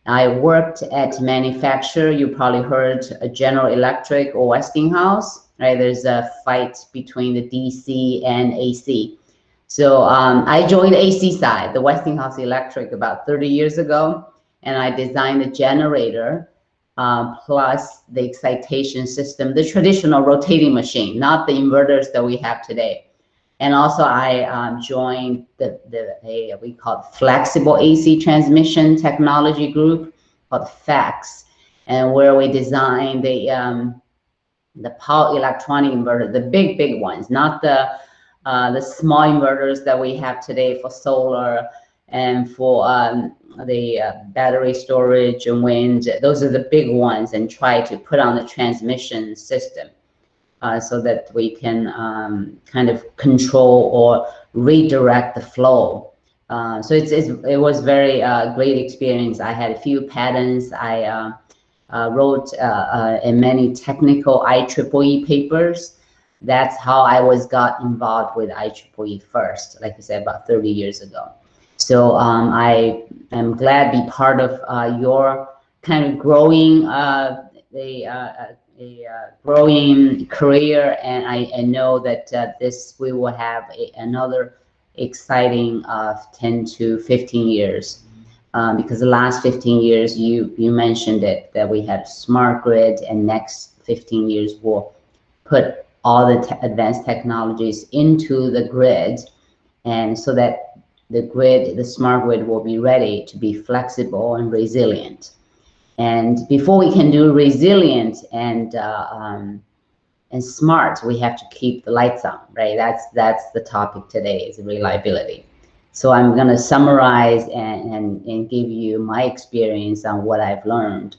I worked at manufacturer. You probably heard General Electric or Westinghouse, right? There's a fight between the DC and AC. So I joined the AC side, the Westinghouse Electric, about 30 years ago, and I designed the generator plus the excitation system, the traditional rotating machine, not the inverters that we have today. And also I joined we call it Flexible AC Transmission Technology Group, called FACS, and where we designed the power electronic inverter, the big ones, not the small inverters that we have today for solar and for the battery storage and wind. Those are the big ones, and try to put on the transmission system. So that we can kind of control or redirect the flow. So it was very great experience. I had a few patents. I wrote in many technical IEEE papers. That's how I got involved with IEEE first, like I said, about 30 years ago. So I am glad to be part of your kind of growing growing career, and I know that we will have another exciting 10 to 15 years, because the last 15 years you mentioned it, that we had smart grid, and next 15 years we'll put all the advanced technologies into the grid, and so that the smart grid will be ready to be flexible and resilient. And before we can do resilient and smart, we have to keep the lights on, right? That's the topic today, is reliability. So I'm going to summarize and give you my experience on what I've learned,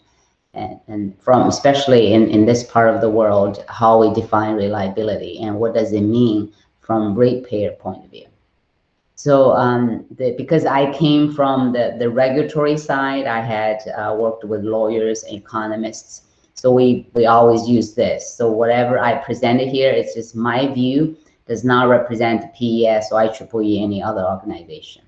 and from, especially in this part of the world, how we define reliability and what does it mean from ratepayer point of view. So because I came from the regulatory side, I had worked with lawyers, economists. So we always use this. So whatever I presented here, it's just my view, does not represent PES or IEEE, any other organization.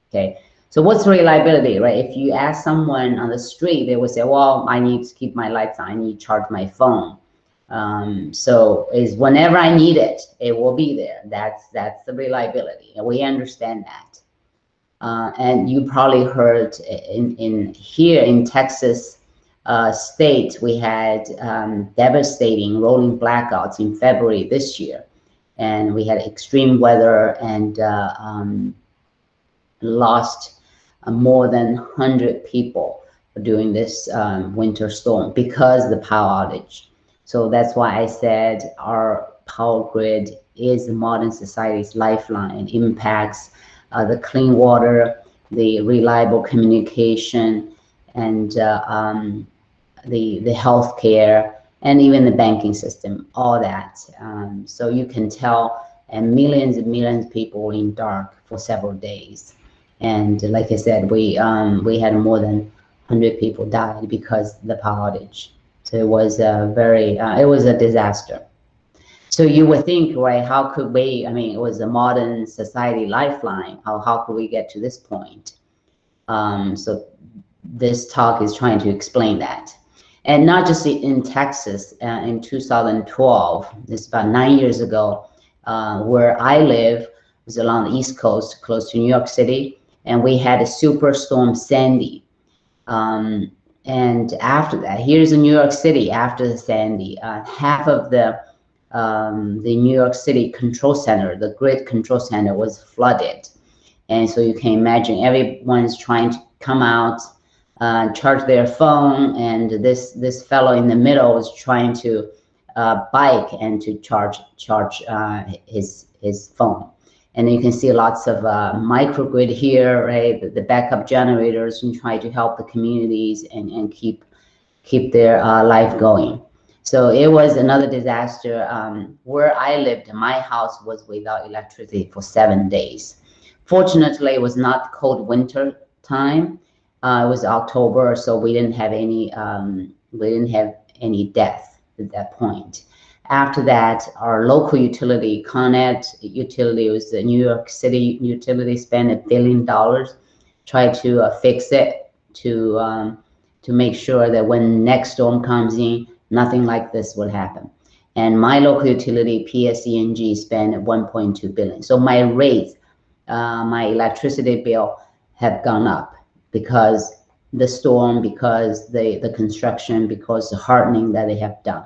Okay. So what's reliability, right? If you ask someone on the street, they would say, well, I need to keep my lights on, I need to charge my phone. So is whenever I need it, it will be there. That's the reliability, and we understand that. And you probably heard here in Texas state, we had devastating rolling blackouts in February this year, and we had extreme weather and lost more than 100 people during this winter storm because of the power outage. So that's why I said our power grid is modern society's lifeline. It impacts the clean water, the reliable communication, and the healthcare, and even the banking system, all that. So you can tell, and millions of people were in dark for several days. And like I said, we had more than 100 people died because of the power outage. So it was it was a disaster. So you would think, right, how could we, I mean, it was a modern society lifeline. How could we get to this point? So this talk is trying to explain that. And not just in Texas, in 2012, it's about 9 years ago, where I live was along the East Coast, close to New York City, and we had a superstorm Sandy. And after that, here's in New York City after the Sandy, half of the New York City control center, the grid control center, was flooded. And so you can imagine everyone's trying to come out, charge their phone, and this fellow in the middle was trying to bike and to charge his phone. And you can see lots of microgrid here, right? The backup generators, and try to help the communities and keep their life going. So it was another disaster. Where I lived, my house was without electricity for 7 days. Fortunately, it was not cold winter time. It was October, so we didn't have any death at that point. After that, our local utility, Con Ed utility, was the New York City utility, spent $1 billion, tried to fix it, to to make sure that when next storm comes in, nothing like this will happen. And my local utility, PSE&G, spent 1.2 billion. So my rates, my electricity bill have gone up because the storm, because the construction, because the hardening that they have done.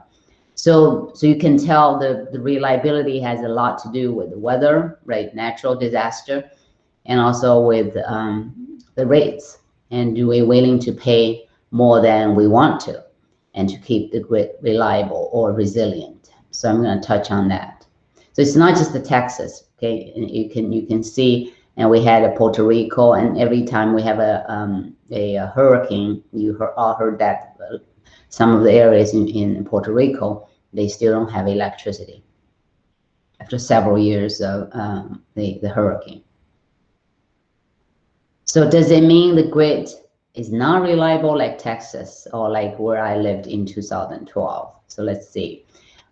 So you can tell the reliability has a lot to do with the weather, right? Natural disaster, and also with the rates. And do we willing to pay more than we want to, and to keep the grid reliable or resilient? So I'm going to touch on that. So it's not just the Texas, okay? You can see, and we had a Puerto Rico, and every time we have a hurricane, you all heard that some of the areas in Puerto Rico, they still don't have electricity after several years of the hurricane. So does it mean the grid is not reliable like Texas or like where I lived in 2012? So let's see.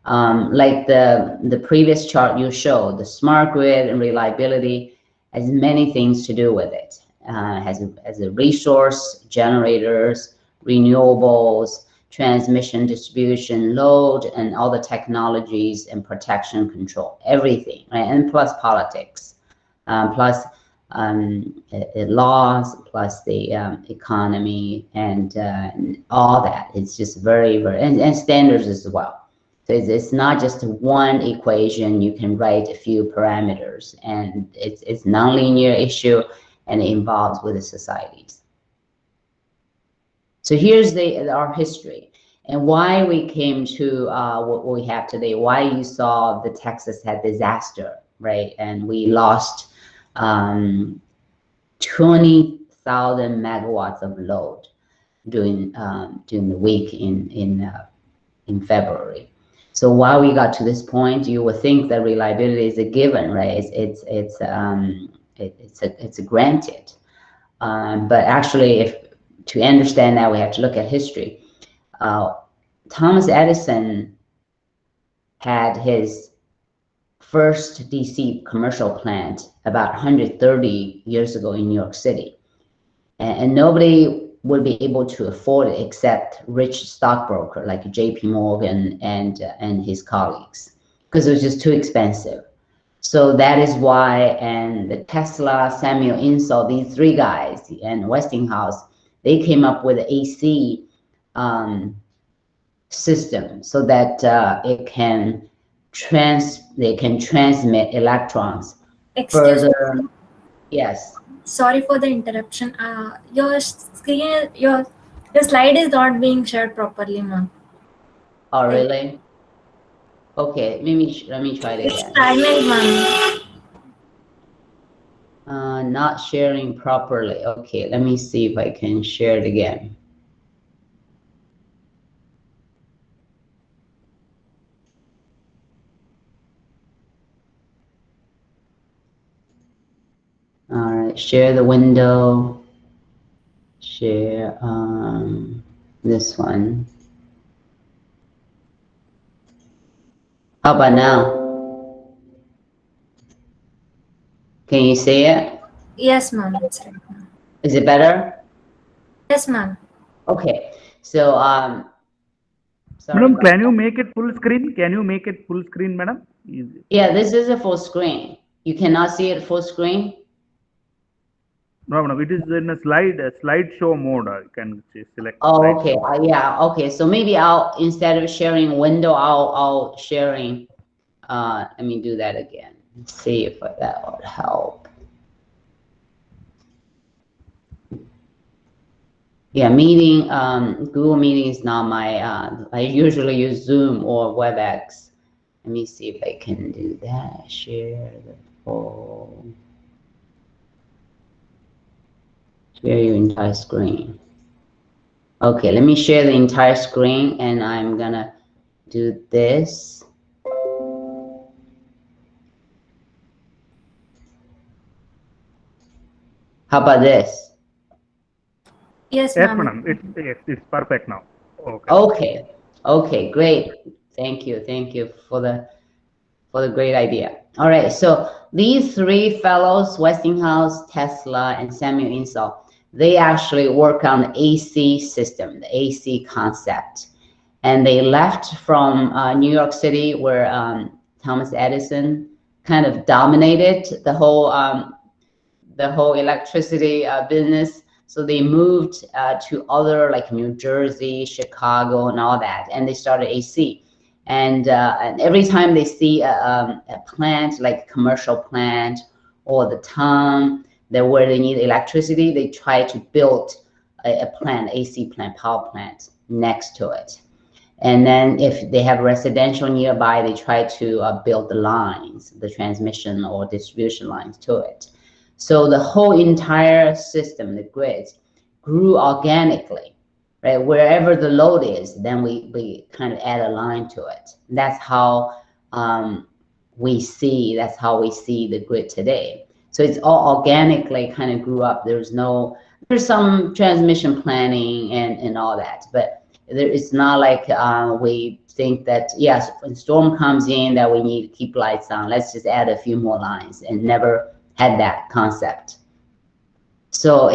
Like the previous chart you showed, the smart grid and reliability has many things to do with it. Has a resource, generators, renewables, transmission, distribution, load, and all the technologies and protection control, everything, right? And plus politics, plus laws, plus the economy, and all that. It's just very, and standards as well. So it's not just one equation. You can write a few parameters, and it's non-linear issue, and it involves with the societies. So here's our history and why we came to what we have today, why you saw the Texas had disaster, right? And we lost 20,000 megawatts of load during the week in February. So while we got to this point, you would think that reliability is a given, right? It's a granted. But actually, to understand that, we have to look at history. Thomas Edison had his first DC commercial plant about 130 years ago in New York City. And nobody would be able to afford it except rich stockbroker like JP Morgan and his colleagues, because it was just too expensive. So that is why, and the Tesla, Samuel Insull, these three guys, and Westinghouse, they came up with an AC system so that they can transmit electrons. Excuse further. me. Yes. Sorry for the interruption. Your screen, your slide is not being shared properly, ma'am. Oh, really? Okay, let me try it It's again. stagnant, ma'am. Not sharing properly. Okay, let me see if I can share it again. All right, share the window. Share this one. How about now? Can you see it? Yes, ma'am. It's right, ma'am. Is it better? Yes, ma'am. Okay, so sorry. Madam, can you make it full screen? Can you make it full screen, madam? Yeah, this is a full screen. You cannot see it full screen? No, no, it is in a slideshow mode. You can select. Oh, okay. Yeah, okay. So maybe instead of sharing window, I'll sharing. Let me do that again. Let's see if that would help. Yeah, meeting, Google Meeting is not my, I usually use Zoom or WebEx. Let me see if I can do that. Share the full, share your entire screen. Okay, let me share the entire screen, and I'm gonna do this. How about this? Yes, Yes, ma'am. madam. It's perfect now. Okay. Okay. Okay, great. Thank you for the great idea. All right, so these three fellows, Westinghouse, Tesla, and Samuel Insull, they actually work on the AC system, the AC concept. And they left from New York City, where Thomas Edison kind of dominated the whole electricity business. So they moved to other, like New Jersey, Chicago, and all that, and they started AC. And every time they see a plant, like commercial plant, or the town that where they need electricity, they try to build a plant, AC plant, power plant next to it. And then if they have residential nearby, they try to build the lines, the transmission or distribution lines to it. So the whole entire system, the grids, grew organically, right? Wherever the load is, then we kind of add a line to it. That's how we see the grid today. So it's all organically kind of grew up. There's some transmission planning and all that, but it's not like we think that, yes, when storm comes in that we need to keep lights on, let's just add a few more lines, and never had that concept. So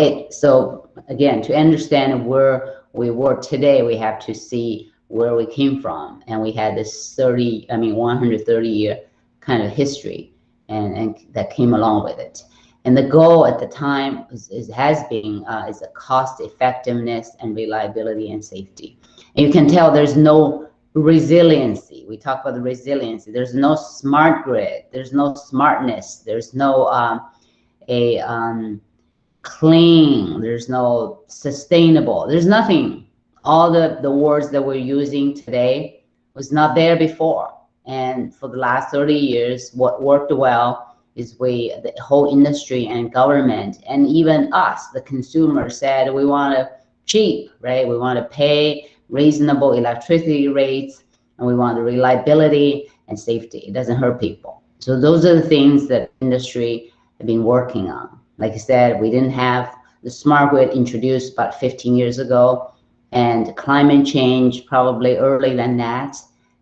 again, to understand where we were today, we have to see where we came from, and we had this 130-year kind of history, and that came along with it. And the goal at the time is a cost effectiveness and reliability and safety. And you can tell there's no resiliency. We talk about the resiliency. There's no smart grid. There's no smartness. There's no clean. There's no sustainable. There's nothing. All the words that we're using today was not there before. And for the last 30 years, what worked well is the whole industry and government, and even us, the consumer, said we want to cheap, right? We want to pay reasonable electricity rates, and we want the reliability and safety. It doesn't hurt people. So those are the things that industry have been working on. Like I said, we didn't have the smart grid introduced about 15 years ago, and climate change probably earlier than that.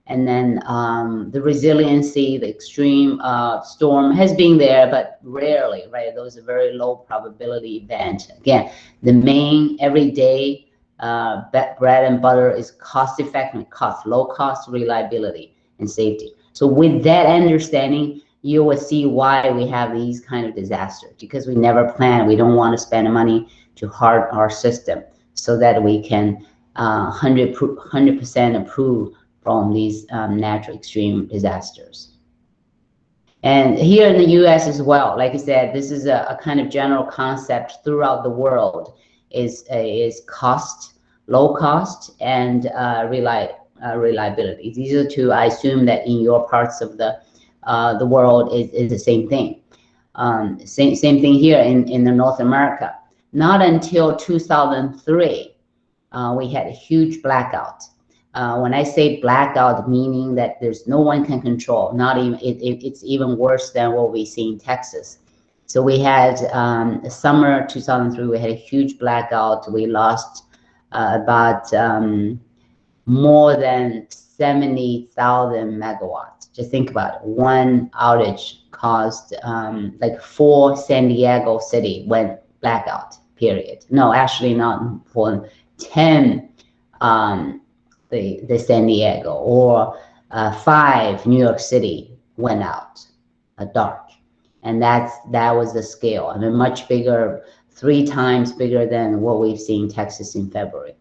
And then the resiliency, the extreme storm has been there, but rarely, right? Those are very low probability event. Again, the main everyday bread and butter is cost effective, low cost, reliability, and safety. So with that understanding, you will see why we have these kind of disasters, because we never plan. We don't want to spend money to harden our system so that we can 100% improve from these natural extreme disasters. And here in the US as well, like I said, this is a kind of general concept throughout the world, is low cost and reliability. These are two, I assume that in your parts of the world is the same thing. Same thing here in North America. Not until 2003, we had a huge blackout. When I say blackout, meaning that there's no one can control, not even, it's even worse than what we see in Texas. So we had summer 2003, we had a huge blackout. We lost about more than 70,000 megawatts. Just think about it. One outage caused like 4 San Diego city went blackout, period. No, actually not, for 10 the San Diego, or 5 New York City went out dark. And that was the scale. I mean, much bigger, 3 times bigger than what we've seen in Texas in February.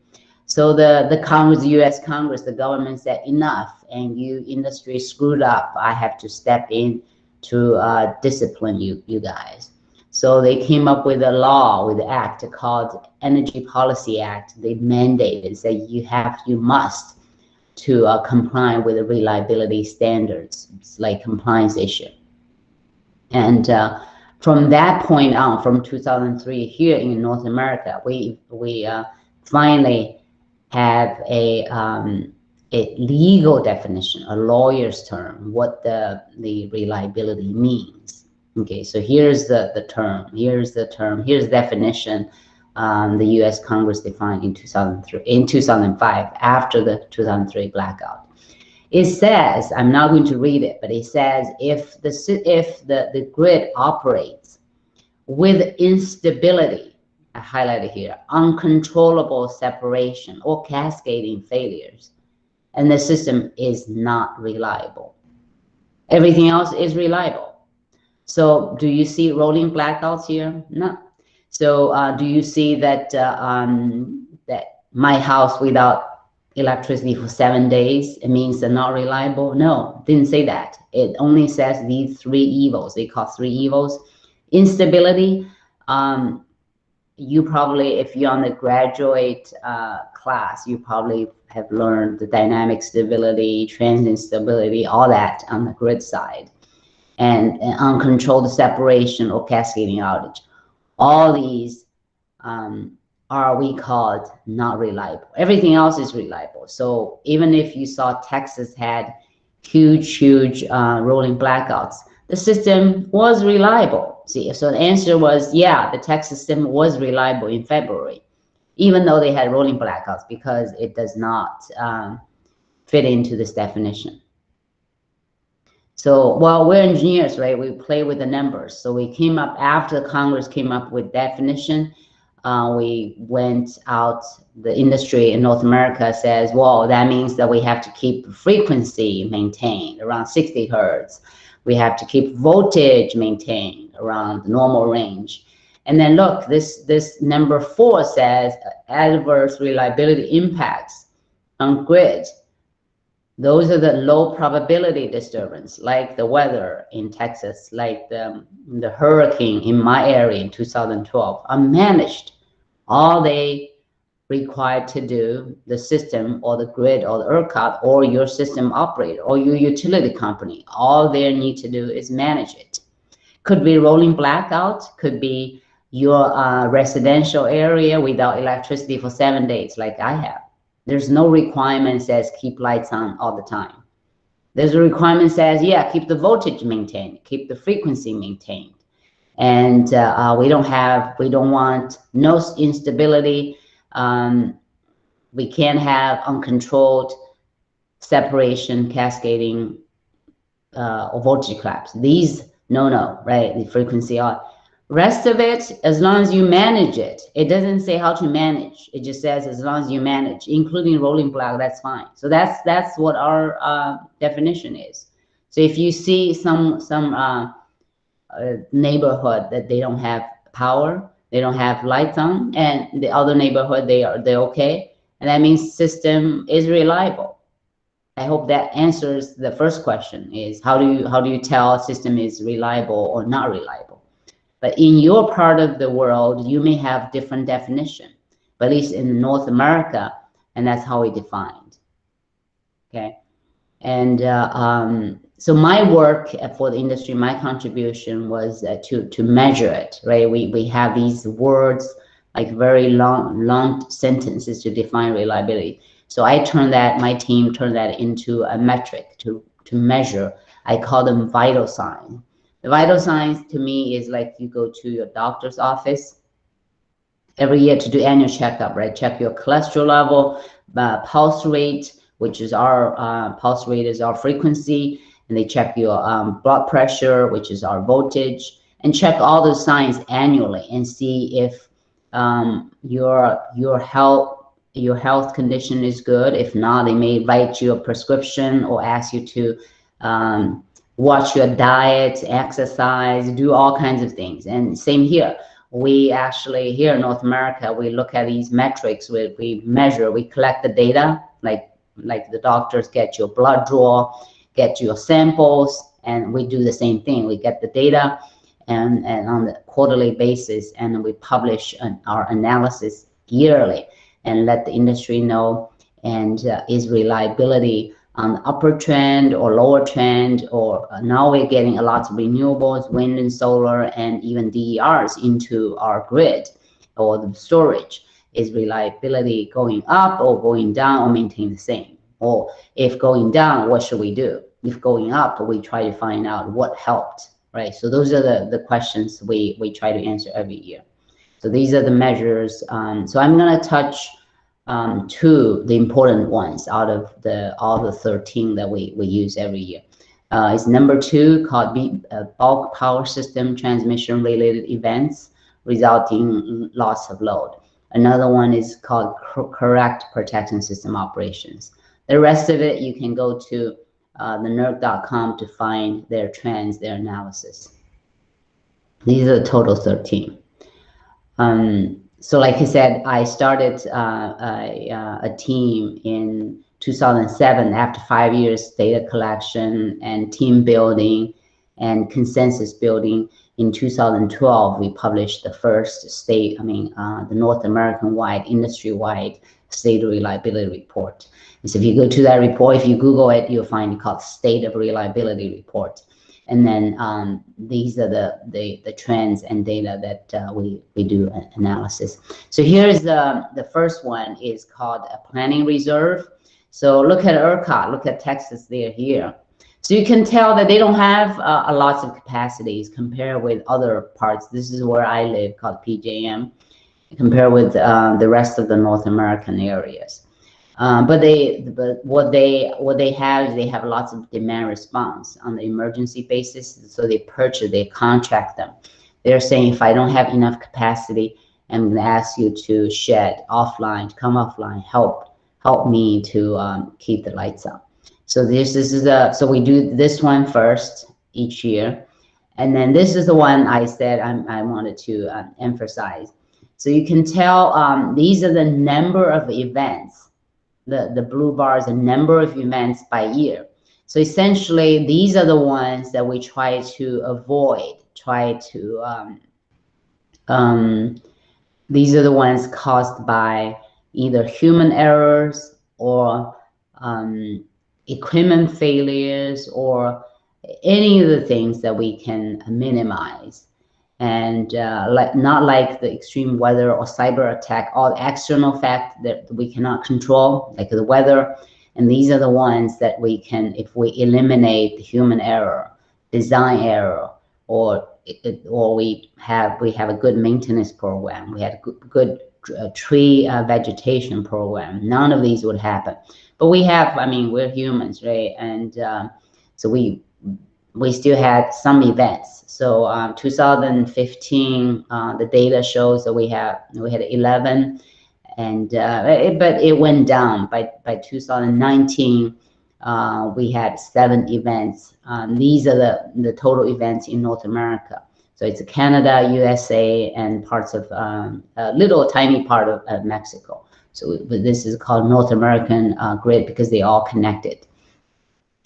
So the Congress, the US Congress, the government said enough, and you industry screwed up. I have to step in to discipline you guys. So they came up with a law, with an act called Energy Policy Act. They mandated, said you must to comply with the reliability standards. It's like compliance issue. And from that point on, from 2003 here in North America, we finally have a legal definition, a lawyer's term, what the reliability means. Okay, so here's the term, here's the definition the US Congress defined in 2005, after the 2003 blackout. It says, I'm not going to read it, but it says if the grid operates with instability, I highlighted here, uncontrollable separation or cascading failures, and the system is not reliable. Everything else is reliable. So do you see rolling blackouts here? No. So do you see that that my house without electricity for 7 days, it means they're not reliable? No, didn't say that. It only says these 3 evils. They call 3 evils. Instability. You probably, if you're on the graduate class, you probably have learned the dynamic stability, transient stability, all that on the grid side, and uncontrolled separation or cascading outage. All these are we called not reliable. Everything else is reliable. So even if you saw Texas had huge rolling blackouts, the system was reliable. See, so the answer was, yeah, the Texas system was reliable in February, even though they had rolling blackouts, because it does not fit into this definition. So, well, we're engineers, right? We play with the numbers. So we came up, after Congress came up with definition, we went out, the industry in North America says, well, that means that we have to keep frequency maintained around 60 hertz. We have to keep voltage maintained around the normal range. And then look, this number 4 says adverse reliability impacts on grid. Those are the low probability disturbance, like the weather in Texas, like the hurricane in my area in 2012, are managed. All they required to do, the system or the grid or the ERCOT or your system operator or your utility company, all they need to do is manage it. Could be rolling blackout, could be your residential area without electricity for 7 days, like I have. There's no requirement that says keep lights on all the time. There's a requirement that says, yeah, keep the voltage maintained, keep the frequency maintained. And we don't want no instability. We can't have uncontrolled separation, cascading, or voltage collapse. These, no, right? The frequency on. Rest of it, as long as you manage it, it doesn't say how to manage. It just says as long as you manage, including rolling black, that's fine. So that's what our definition is. So if you see some neighborhood that they don't have power, they don't have lights on, and the other neighborhood they're okay, and that means system is reliable. I hope that answers the first question: is how do you tell a system is reliable or not reliable? But in your part of the world, you may have different definition, but at least in North America, and that's how we defined. Okay, and so my work for the industry, my contribution was to measure it, right? We have these words, like very long sentences to define reliability. So I turned that, my team turned that into a metric to measure. I call them vital signs. The vital signs to me is like you go to your doctor's office every year to do annual checkup, right? Check your cholesterol level, pulse rate, which is our pulse rate is our frequency, and they check your blood pressure, which is our voltage, and check all those signs annually and see if your health condition is good. If not, they may write you a prescription or ask you to watch your diet, exercise, do all kinds of things. And same here. We actually, here in North America, we look at these metrics, we measure, we collect the data, like the doctors get your blood draw, get your samples, and we do the same thing. We get the data and on the quarterly basis, and we publish our analysis yearly and let the industry know, and is reliability on the upper trend or lower trend, or now we're getting a lot of renewables, wind and solar, and even DERs into our grid or the storage. Is reliability going up or going down or maintain the same? Or if going down, what should we do? If going up, we try to find out what helped, right? So those are the questions we try to answer every year. So these are the measures. So I'm gonna touch two, the important ones out of all the 13 that we use every year. Is number 2 called bulk power system transmission related events, resulting in loss of load. Another one is called correct protection system operations. The rest of it, you can go to the NERC.com to find their trends, their analysis. These are the total 13. So like I said, I started a team in 2007 after 5 years data collection and team building and consensus building. In 2012, we published the first state, the North American-wide, industry-wide state of reliability report. And so if you go to that report, if you Google it, you'll find it called State of Reliability Report. And then these are the trends and data that we do an analysis. So here's the first one is called a planning reserve. So look at ERCOT, look at Texas, they're here. So you can tell that they don't have a lot of capacities compared with other parts. This is where I live, called PJM, compared with the rest of the North American areas. But what they have is they have lots of demand response on the emergency basis. So they purchase, they contract them. They're saying, if I don't have enough capacity, I'm going to ask you to shed offline, to come offline, help me to keep the lights on. So so we do this one first each year, and then this is the one I said I wanted to emphasize. So you can tell these are the number of events. The blue bar is the number of events by year. So essentially, these are the ones that we try to avoid. These are the ones caused by either human errors or equipment failures or any of the things that we can minimize. And not like the extreme weather or cyber attack, all external facts that we cannot control, like the weather. And these are the ones that we can, if we eliminate the human error, design error, or we have a good maintenance program, we had a good tree vegetation program, none of these would happen. But we have, we're humans, right? And so we still had some events. So 2015, the data shows that we had 11, and but it went down. By 2019, we had 7 events. These are the total events in North America. So it's Canada, USA, and parts of a little tiny part of Mexico. So this is called North American grid because they all connected.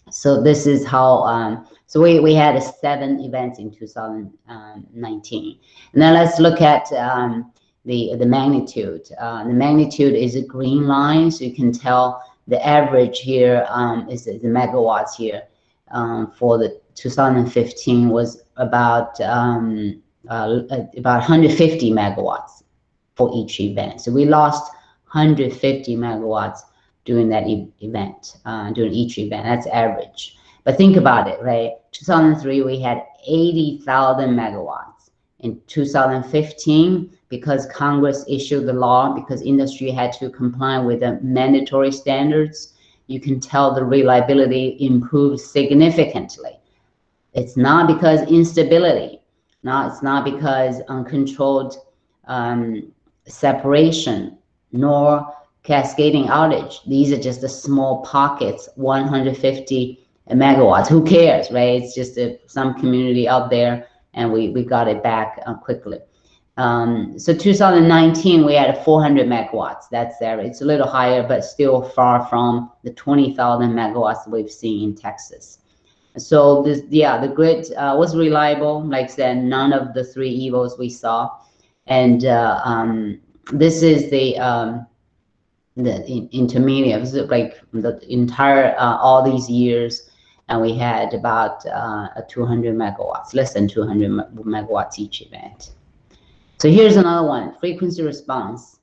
So this is how, so we had 7 events in 2019. And then let's look at the magnitude. The magnitude is a green line, so you can tell the average here is the megawatts here for the 2015 was about 150 megawatts for each event. So we lost 150 megawatts during that event, during each event. That's average. But think about it, right? 2003, we had 80,000 megawatts. In 2015, because Congress issued the law, because industry had to comply with the mandatory standards, you can tell the reliability improved significantly. It's not because instability. No, it's not because uncontrolled separation, nor cascading outage. These are just the small pockets, 150 megawatts. Who cares, right? It's just some community out there, and we got it back quickly. So 2019, we had 400 megawatts. That's there. It's a little higher, but still far from the 20,000 megawatts we've seen in Texas. So this, the grid was reliable. Like I said, none of the 3 evils we saw. And this is the intermediate. This is like the entire all these years, and we had about 200 megawatts, less than 200 megawatts each event. So here's another one, frequency response.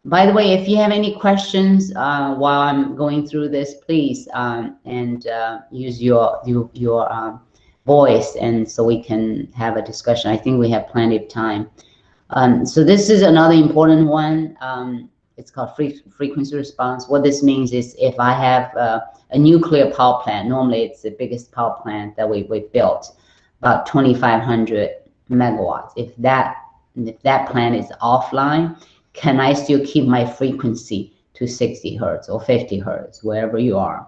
By the way, if you have any questions while I'm going through this, please and use your voice, and so we can have a discussion. I think we have plenty of time. So this is another important one. It's called frequency response. What this means is if I have a nuclear power plant, normally it's the biggest power plant that we built, about 2,500 megawatts. If that And if that plant is offline, can I still keep my frequency to 60 hertz or 50 hertz, wherever you are?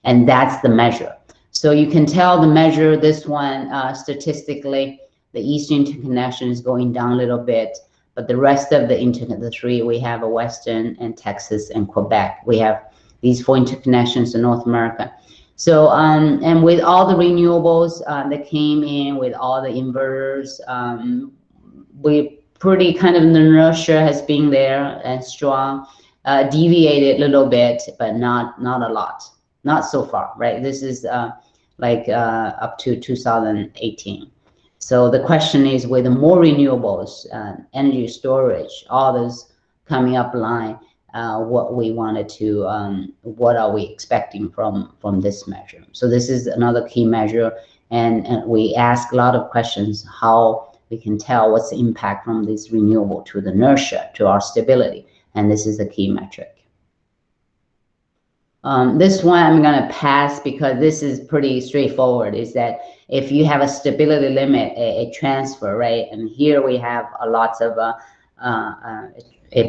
And that's the measure. So you can tell the measure, this one, statistically, the Eastern interconnection is going down a little bit, but the rest of the three, we have a Western and Texas and Quebec. We have these 4 interconnections in North America. So, and with all the renewables that came in, with all the inverters, we pretty kind of, the inertia has been there and strong, deviated a little bit, but not a lot, not so far, right? This is like up to 2018. So the question is, with more renewables, energy storage, all those coming up line, what we wanted to, what are we expecting from this measure? So this is another key measure, and we ask a lot of questions, how we can tell what's the impact from this renewable to the inertia, to our stability, and this is a key metric. This one I'm going to pass because this is pretty straightforward, is that if you have a stability limit, a transfer, right? And here we have a lot of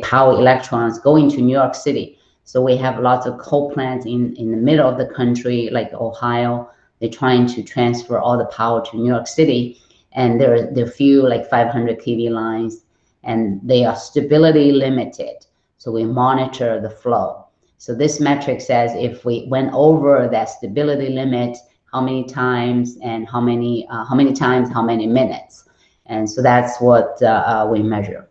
power electrons going to New York City. So we have lots of coal plants in the middle of the country, like Ohio. They're trying to transfer all the power to New York City. And there are few, like 500 kV lines, and they are stability limited. So we monitor the flow. So this metric says if we went over that stability limit, how many times and how many times, how many minutes. And so that's what we measure.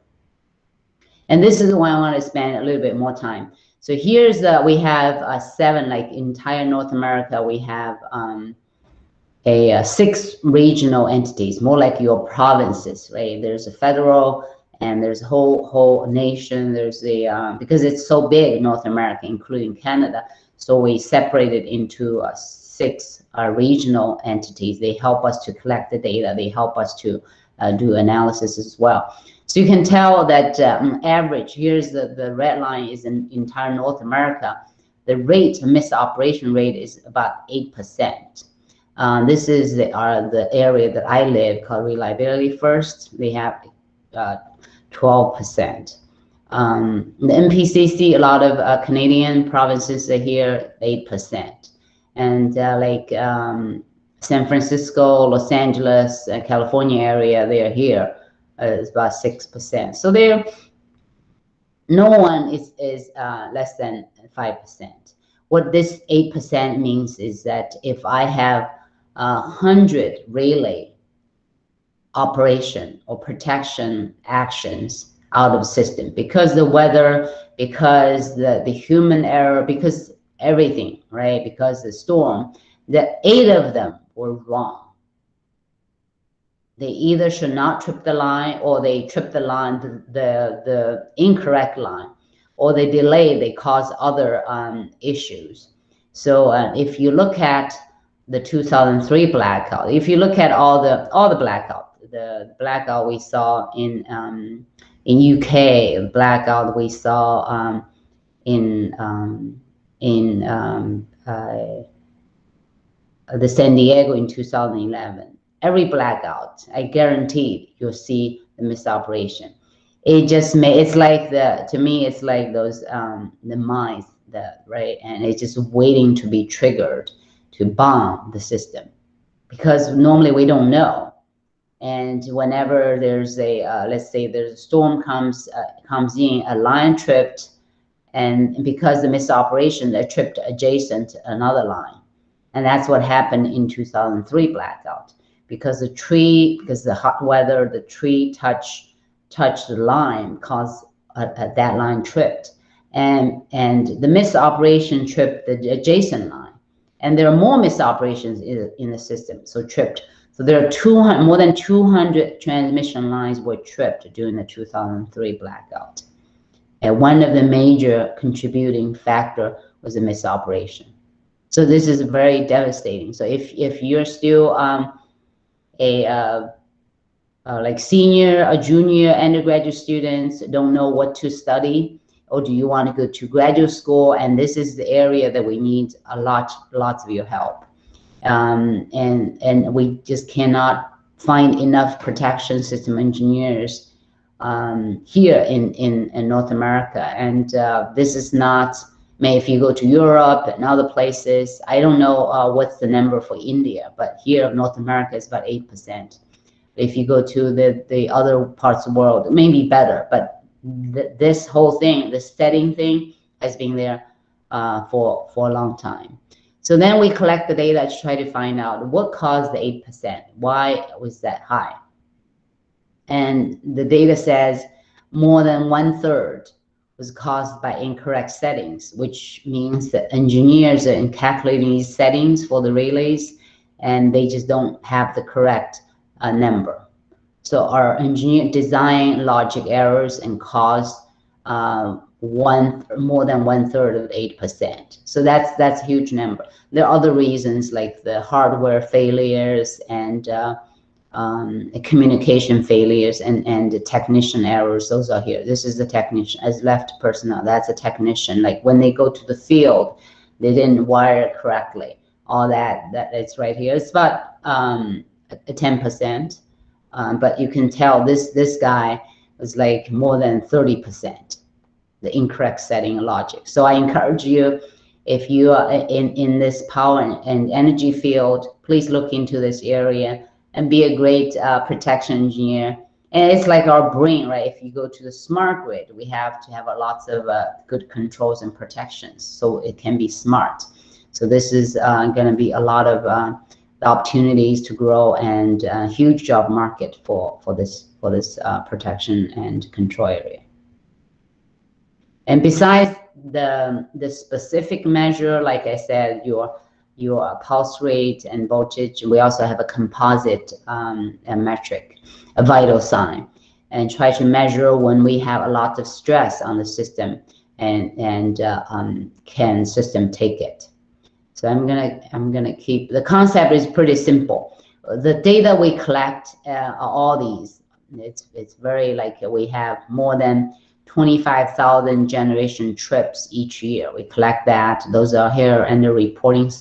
And this is why I want to spend a little bit more time. So here's, we have 7, like entire North America, we have 6 regional entities, more like your provinces, right? There's a federal, and there's a whole nation. There's a, because it's so big, North America, including Canada, so we separated into 6 regional entities. They help us to collect the data. They help us to do analysis as well. So you can tell that average, here's the red line is in entire North America. The rate, misoperation rate, is about 8%. This is the area that I live, called Reliability First. They have 12%. The MPCC, a lot of Canadian provinces are here, 8%. And like San Francisco, Los Angeles, California area, they are here, is about 6%. So there, no one is less than 5%. What this 8% means is that if I have 100 relay operation or protection actions out of system, because the weather, because the human error, because everything, right? Because the storm, the 8 of them were wrong. They either should not trip the line, or they trip the line, the incorrect line, or they delay, they cause other issues. So if you look at the 2003 blackout, if you look at all the blackout, the blackout we saw in UK, the blackout we saw in the San Diego in 2011, every blackout, I guarantee you'll see the misoperation. It just it's like to me, it's like those the mines, right, and it's just waiting to be triggered to bomb the system, because normally we don't know. And whenever there's a let's say there's a storm comes in, a line tripped, and because the misoperation, they tripped adjacent to another line. And that's what happened in 2003 blackout, because the hot weather, the tree touched the line, caused that line tripped, and the misoperation tripped the adjacent line, and there are more misoperations in the system, so tripped. So there are more than 200 transmission lines were tripped during the 2003 blackout, and one of the major contributing factor was the misoperation. So this is very devastating. So if you're still like senior or junior undergraduate students, don't know what to study, or do you want to go to graduate school, and this is the area that we need lots of your help, and we just cannot find enough protection system engineers here in North America. And this is not, if you go to Europe and other places, I don't know what's the number for India, but here in North America is about 8%. If you go to the other parts of the world, it may be better, but this whole thing, the setting thing, has been there for a long time. So then we collect the data to try to find out what caused the 8%. Why was that high? And the data says more than 1/3 was caused by incorrect settings, which means that engineers are calculating these settings for the relays, and they just don't have the correct number. So our engineer design logic errors and caused more than 1/3 of 8%. So that's a huge number. There are other reasons like the hardware failures and communication failures and the technician errors. Those are here. This is the technician as left personnel. That's a technician. Like when they go to the field, they didn't wire it correctly. All that it's right here. It's about 10%, but you can tell this guy was like more than 30%, the incorrect setting logic. So I encourage you, if you are in this power and energy field, please look into this area and be a great protection engineer. And it's like our brain, right? If you go to the smart grid, we have to have lots of good controls and protections so it can be smart. So this is going to be a lot of opportunities to grow and huge job market for this protection and control area. And besides the specific measure, like I said, your pulse rate and voltage, we also have a composite a metric, a vital sign, and try to measure when we have a lot of stress on the system, and can system take it. So I'm gonna keep, the concept is pretty simple. The data we collect are all these. It's very like we have more than 25,000 generation trips each year. We collect that. Those are here, and the reporting,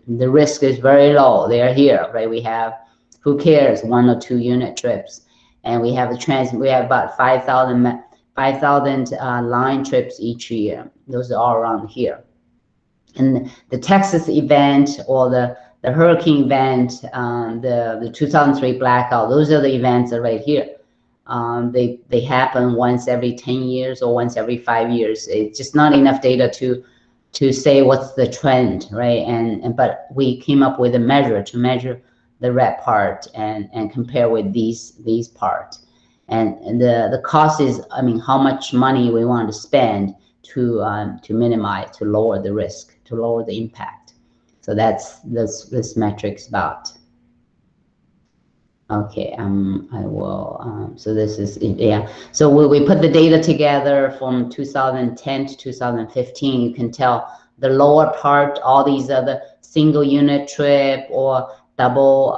the risk is very low. They are here, right? We have, who cares, 1 or 2 unit trips, and we have we have about 5,000 line trips each year. Those are all around here. And the Texas event or the hurricane event, the 2003 blackout, those are the events that are right here. They happen once every 10 years or once every 5 years. It's just not enough data to say what's the trend, right? But we came up with a measure to measure the red part and compare with these parts. And the cost is, how much money we want to spend to minimize, to lower the risk, to lower the impact. So that's this metric's about. Okay, I will, so this is, yeah. So we put the data together from 2010 to 2015. You can tell the lower part, all these other single unit trip or double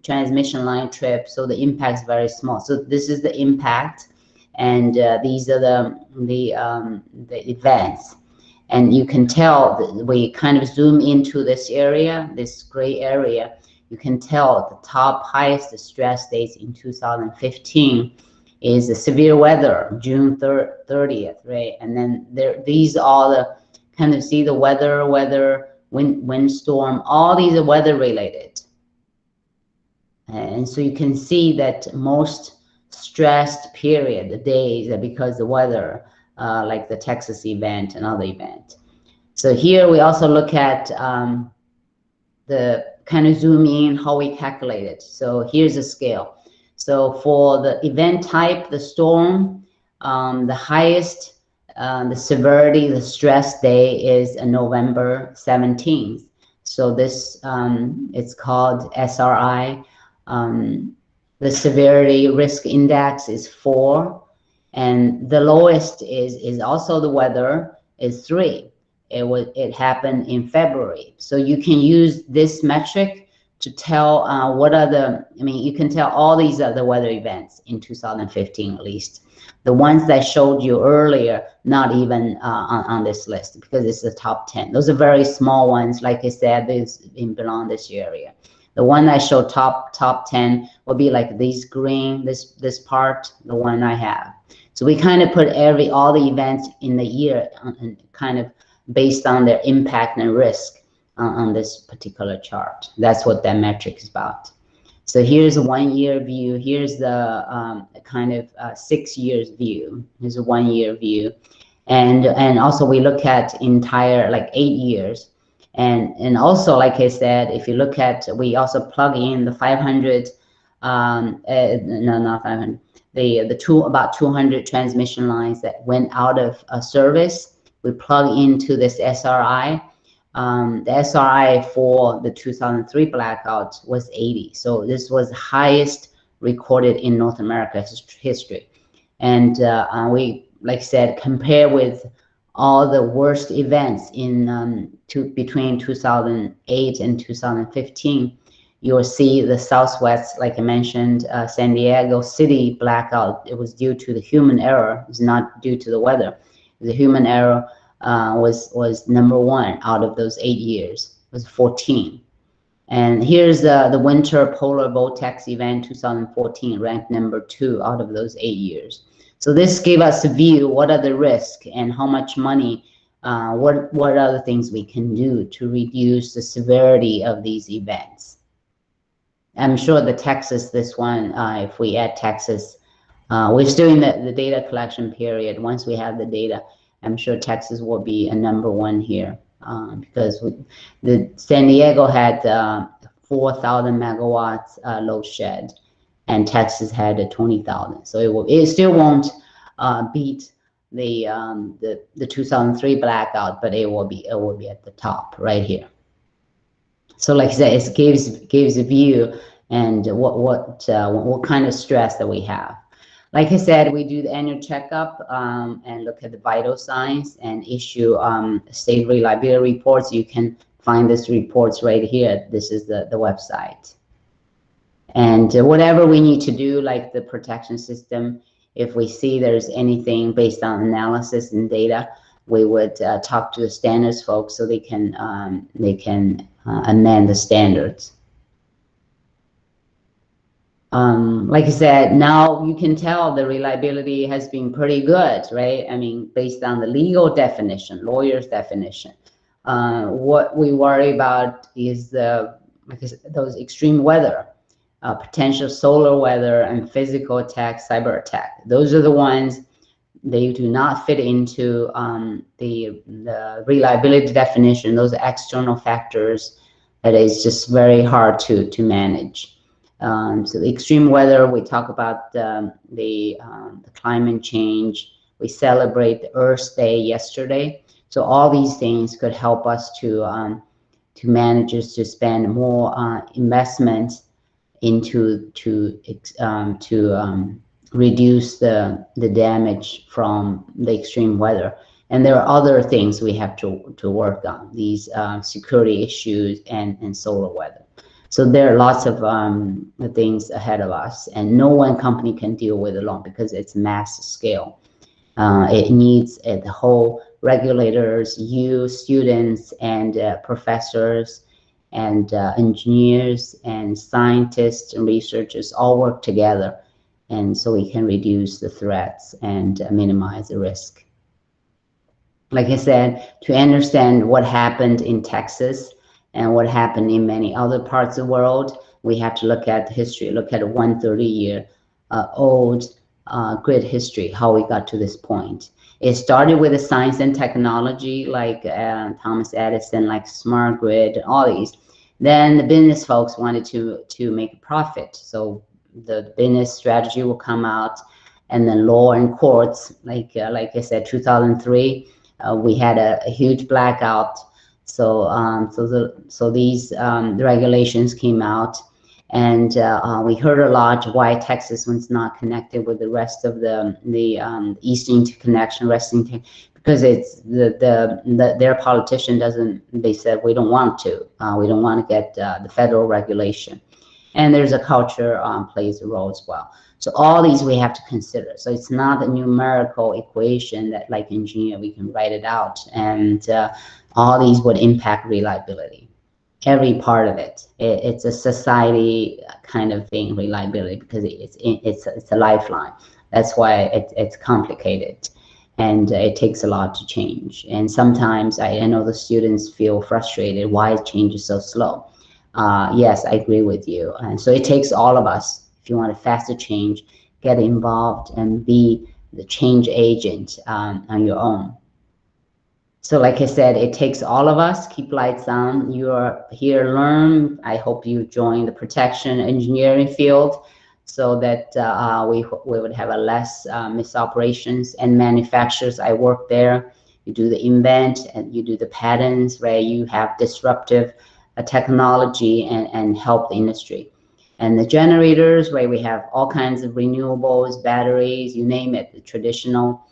transmission line trip. So the impact is very small. So this is the impact, and these are the events. And you can tell that we kind of zoom into this area, this gray area. You can tell the top highest stress days in 2015 is the severe weather, June 30th, right? And then these are the kind of see the weather, windstorm, all these are weather related. And so you can see that most stressed period, the days, are because the weather, like the Texas event and other event. So here we also look at the kind of zoom in how we calculate it. So here's a scale. So for the event type, the storm, the highest, the severity, the stress day is November 17th. So this, it's called SRI. The severity risk index is 4, and the lowest is also the weather is 3. It happened in February. So you can use this metric to tell what are the, you can tell all these are the weather events in 2015 at least. The ones that I showed you earlier, not even on this list because it's the top 10. Those are very small ones. Like I said, they belong this area. The one I show top 10 will be like this green, this part, the one I have. So we kind of put all the events in the year kind of based on their impact and risk on this particular chart. That's what that metric is about. So here's a 1 year view. Here's the kind of 6 years view. Here's a 1 year view. And also we look at entire like 8 years. And also, like I said, if you look at, we also plug in the 500, no, not 500, about 200 transmission lines that went out of service. We plug into this SRI. The SRI for the 2003 blackout was 80. So this was the highest recorded in North America history. And we, like I said, compare with all the worst events in between 2008 and 2015. You'll see the Southwest, like I mentioned, San Diego City blackout. It was due to the human error. It's not due to the weather. The human error was number 1 out of those 8 years. It was 14. And here's the winter polar vortex event 2014, ranked number 2 out of those 8 years. So this gave us a view, what are the risks and how much money, what other things we can do to reduce the severity of these events. I'm sure the Texas, this one, if we add Texas, we're still in the data collection period. Once we have the data, I'm sure Texas will be a number 1 here because the San Diego had 4,000 megawatts load shed, and Texas had 20,000. So it still won't beat the 2003 blackout, but it will be at the top right here. So like I said, it gives a view and what kind of stress that we have. Like I said, we do the annual checkup and look at the vital signs and issue state reliability reports. You can find these reports right here. This is the website. And whatever we need to do, like the protection system, if we see there's anything based on analysis and data, we would talk to the standards folks so they can amend the standards. Like I said, now you can tell the reliability has been pretty good, right? I mean, based on the legal definition, lawyer's definition. What we worry about is like I said, those extreme weather, potential solar weather and physical attack, cyber attack. Those are the ones they do not fit into the reliability definition. Those are external factors that is just very hard to manage. So the extreme weather, we talk about the climate change. We celebrate the Earth Day yesterday. So all these things could help us to managers to spend more investment into to reduce the damage from the extreme weather. And there are other things we have to work on, these security issues and solar weather. So there are lots of things ahead of us, and no one company can deal with it alone because it's mass scale. It needs the whole regulators, you, students, and professors, and engineers, and scientists, and researchers all work together, and so we can reduce the threats and minimize the risk. Like I said, to understand what happened in Texas and what happened in many other parts of the world, we have to look at the history, look at a 130-year old grid history, how we got to this point. It started with the science and technology, like Thomas Edison, like smart grid, all these. Then the business folks wanted to make a profit. So the business strategy will come out, and then law and courts, like I said, 2003, we had a huge blackout. So these regulations came out, and we heard a lot why Texas was not connected with the rest of the Eastern Interconnection, because it's their politician doesn't. They said we don't want to. We don't want to get the federal regulation, and there's a culture plays a role as well. So all these we have to consider. So it's not a numerical equation that, like engineer, we can write it out, and all these would impact reliability. every part of it. It's a society kind of thing, reliability, because it's a lifeline. That's why it's complicated, and it takes a lot to change. And sometimes I know the students feel frustrated. Why change is so slow? Yes, I agree with you. And so it takes all of us. If you want a faster change, get involved and be the change agent on your own. So like I said, it takes all of us. Keep lights on. You are here to learn. I hope you join the protection engineering field so that we would have a less misoperations and manufacturers. I work there. You do the invent and you do the patents where you have disruptive technology and help the industry. And the generators where we have all kinds of renewables, batteries, you name it, the traditional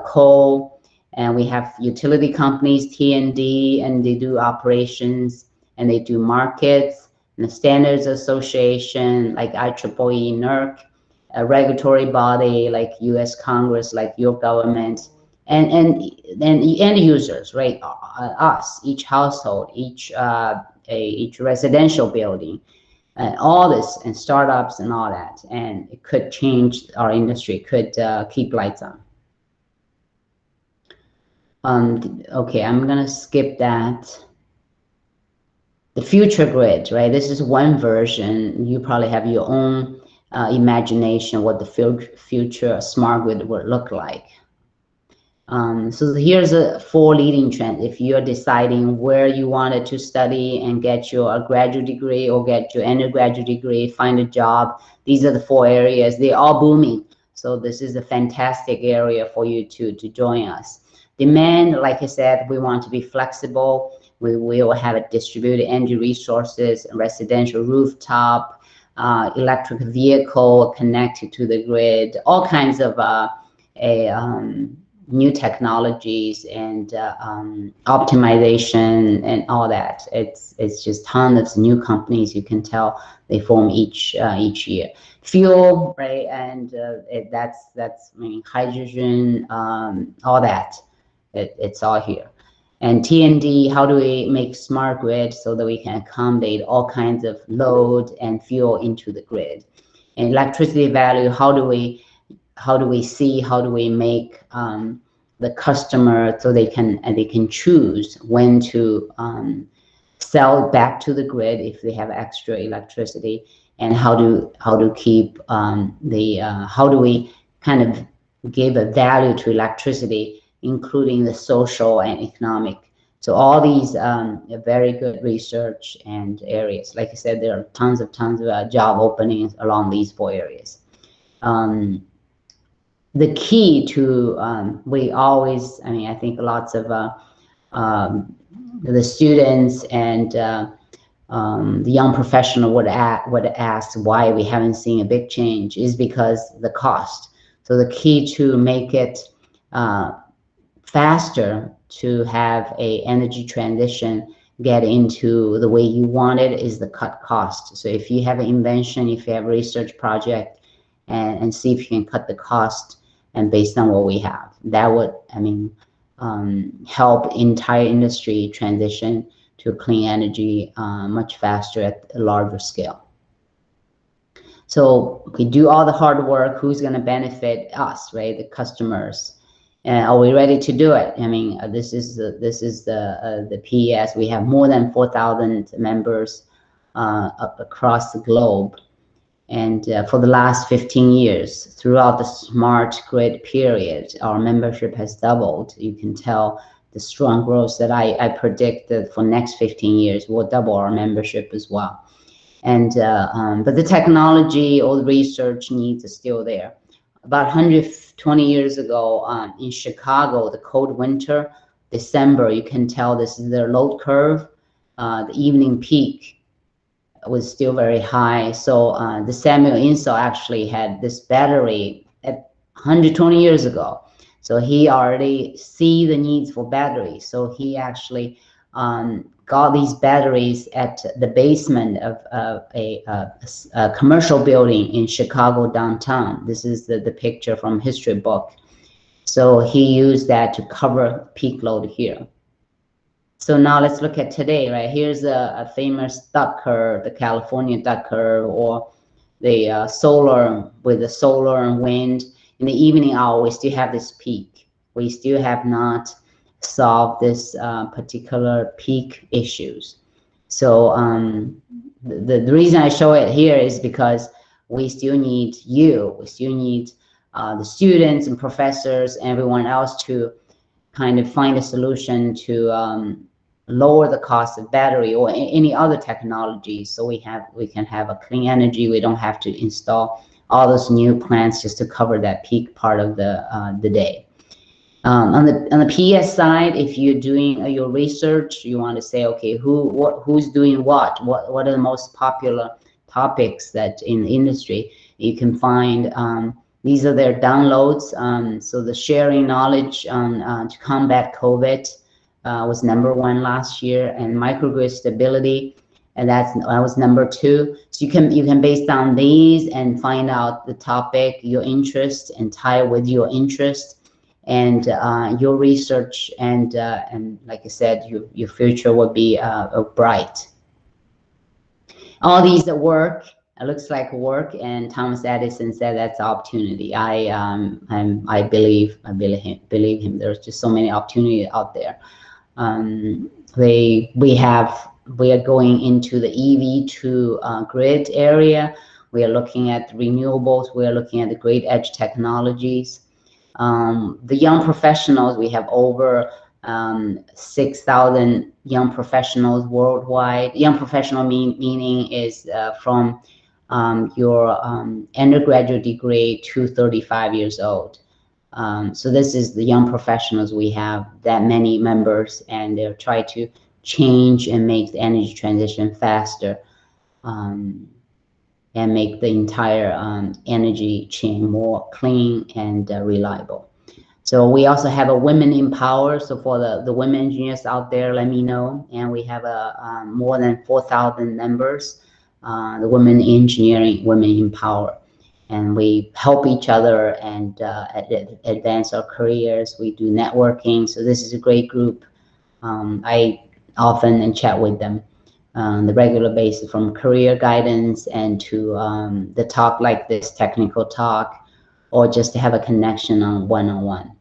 coal. And we have utility companies, T&D, and they do operations and they do markets, and the Standards Association like IEEE, NERC, a regulatory body like U.S. Congress, like your government, and end users, right? Us, each household, each residential building, all this, and startups and all that, and it could change our industry, could keep lights on. Okay, I'm gonna skip that. The future grid, right? This is one version. You probably have your own imagination what the future smart grid would look like. So here's a 4 leading trends. If you're deciding where you wanted to study and get your graduate degree or get your undergraduate degree, find a job, these are the 4 areas. They're all booming. So this is a fantastic area for you to join us. Demand, like I said, we want to be flexible. We will have a distributed energy resources, residential rooftop, electric vehicle connected to the grid, all kinds of new technologies and optimization and all that. It's just tons of new companies. You can tell they form each year. Fuel, right? And that's I mean, hydrogen, all that. It's all here. And T&D, how do we make smart grid so that we can accommodate all kinds of load and fuel into the grid? And electricity value, how do we make the customer so they can choose when to sell back to the grid if they have extra electricity, and how do we kind of give a value to electricity, including the social and economic. So all these very good research and areas. Like I said, there are tons of job openings along these 4 areas. The key to we always, I mean, I think lots of the students and the young professional would ask why we haven't seen a big change is because the cost. So the key to make it faster to have a energy transition get into the way you want it is the cut cost. So if you have an invention, if you have a research project, and see if you can cut the cost, and based on what we have, that would, I mean, help entire industry transition to clean energy much faster at a larger scale. So we do all the hard work. Who's going to benefit us, right? The customers. And are we ready to do it? I mean, this is the PES. We have more than 4,000 members across the globe. And for the last 15 years, throughout the smart grid period, our membership has doubled. You can tell the strong growth that I predict that for next 15 years, we'll double our membership as well. And but the technology or the research needs are still there. About 120 years ago in Chicago, the cold winter, December, you can tell this is their load curve. The evening peak was still very high. So the Samuel Insull actually had this battery at 120 years ago. So he already see the needs for batteries. So he actually got these batteries at the basement of a commercial building in Chicago downtown. This is the picture from history book. So he used that to cover peak load here. So now let's look at today, right? Here's a famous duck curve, the California duck curve, or the solar with the solar and wind. In the evening hour, we still have this peak. We still have not solved this particular peak issues. So the reason I show it here is because we still need you. We still need the students and professors and everyone else to kind of find a solution to lower the cost of battery or any other technology, so we can have a clean energy. We don't have to install all those new plants just to cover that peak part of the day. On the PS side, if you're doing your research, you want to say, okay, who's doing what are the most popular topics that in the industry. You can find these are their downloads. So the sharing knowledge to combat COVID was #1 last year, and microgrid stability, and that was #2. So you can based on these and find out the topic, your interest, and tie with your interest and your research, and like I said, your future will be bright. All these work. It looks like work, and Thomas Edison said that's opportunity. I believe him. There's just so many opportunities out there. We are going into the EV to grid area. We are looking at renewables. We are looking at the great edge technologies. The young professionals, we have over 6,000 young professionals worldwide. Young professional meaning is from your undergraduate degree to 35 years old. So this is the young professionals. We have that many members, and they're trying to change and make the energy transition faster, and make the entire energy chain more clean and reliable. So we also have a Women in Power. So for the women engineers out there, let me know. And we have more than 4,000 members, the Women Engineering, Women in Power. And we help each other and advance our careers. We do networking. So this is a great group. I often chat with them on the regular basis, from career guidance and to the talk like this, technical talk, or just to have a connection on one-on-one.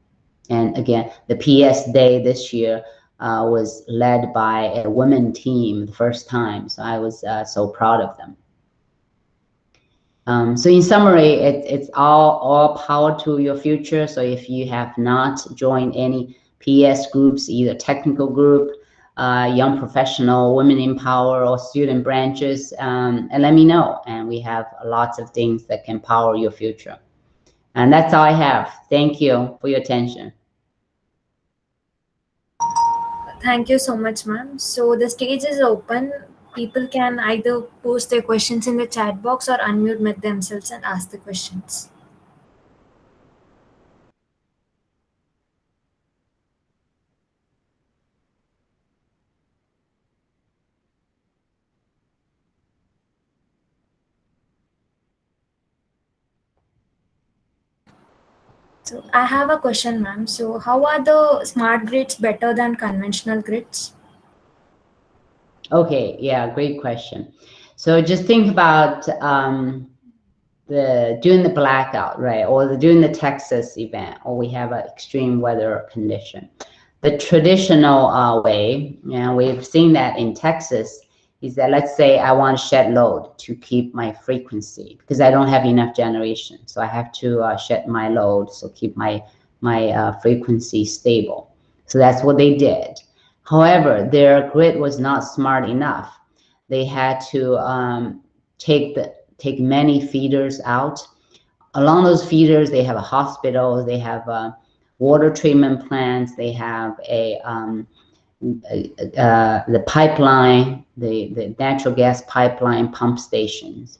And again, the PS Day this year was led by a women team the first time. So I was so proud of them. So in summary, it's all power to your future. So if you have not joined any PS groups, either technical group, young professional, women in power, or student branches, and let me know. And we have lots of things that can power your future. And that's all I have. Thank you for your attention. Thank you so much, ma'am. So the stage is open. People can either post their questions in the chat box or unmute themselves and ask the questions. So I have a question, ma'am. So how are the smart grids better than conventional grids? Okay, yeah, great question. So just think about during the blackout, right, or during the Texas event, or we have an extreme weather condition. The traditional way, and we've seen that in Texas, is that let's say I want to shed load to keep my frequency because I don't have enough generation, so I have to shed my load, so keep my frequency stable. So that's what they did. However, their grid was not smart enough. They had to take many feeders out. Along those feeders, they have a hospital, they have water treatment plants, they have the pipeline, the natural gas pipeline pump stations.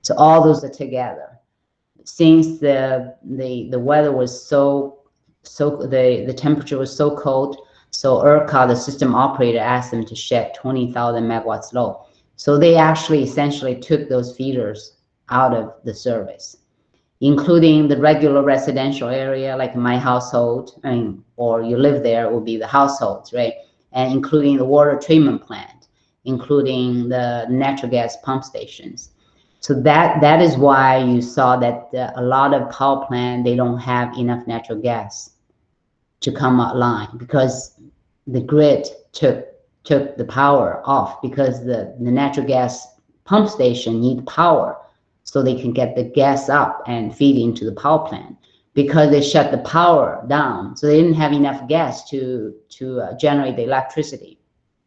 So all those are together. Since the weather was the temperature was so cold, so ERCOT, the system operator, asked them to shed 20,000 megawatts load. So they actually essentially took those feeders out of the service, including the regular residential area, like my household, or you live there, will be the households, right? and including the water treatment plant, including the natural gas pump stations. So that is why you saw that a lot of power plant, they don't have enough natural gas to come online, because the grid took the power off, because the natural gas pump station need power so they can get the gas up and feed into the power plant, because they shut the power down, so they didn't have enough gas to generate the electricity.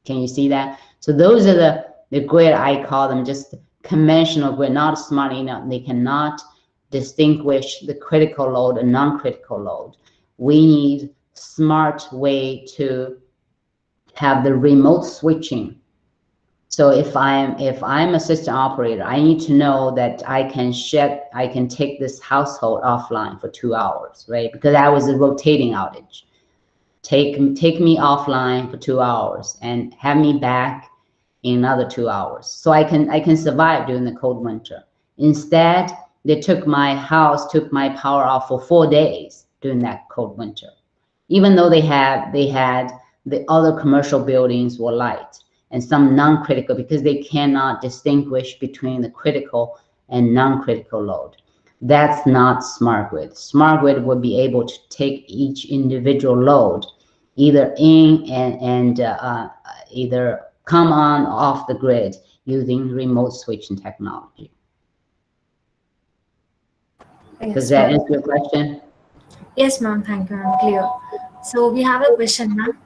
Can you see that? So those are the grid, I call them just conventional grid, not smart enough. They cannot distinguish the critical load and non-critical load. We need smart way to have the remote switching. So if I'm a system operator, I need to know that I can take this household offline for 2 hours, right? Because that was a rotating outage. Take me offline for 2 hours and have me back in another 2 hours, so I can survive during the cold winter. Instead, they took my power off for 4 days during that cold winter, even though they had the other commercial buildings were light and some non-critical, because they cannot distinguish between the critical and non-critical load. That's not smart grid. Smart grid would be able to take each individual load either in and either come on off the grid using remote switching technology. Yes, Does that ma'am. answer your question? Yes, ma'am. Thank you, ma'am. Clear. So we have a question, ma'am.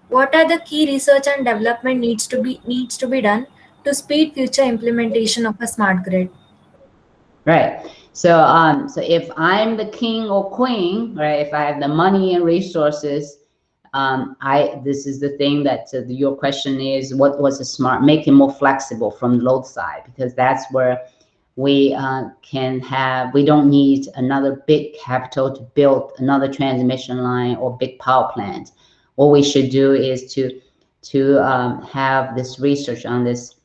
What are the key research and development needs to be done to speed future implementation of a smart grid? Right. So so if I'm the king or queen, right, if I have the money and resources, this is the thing that your question is, what was a smart, make it more flexible from the load side, because that's where we we don't need another big capital to build another transmission line or big power plant. What we should do is to have this research on this.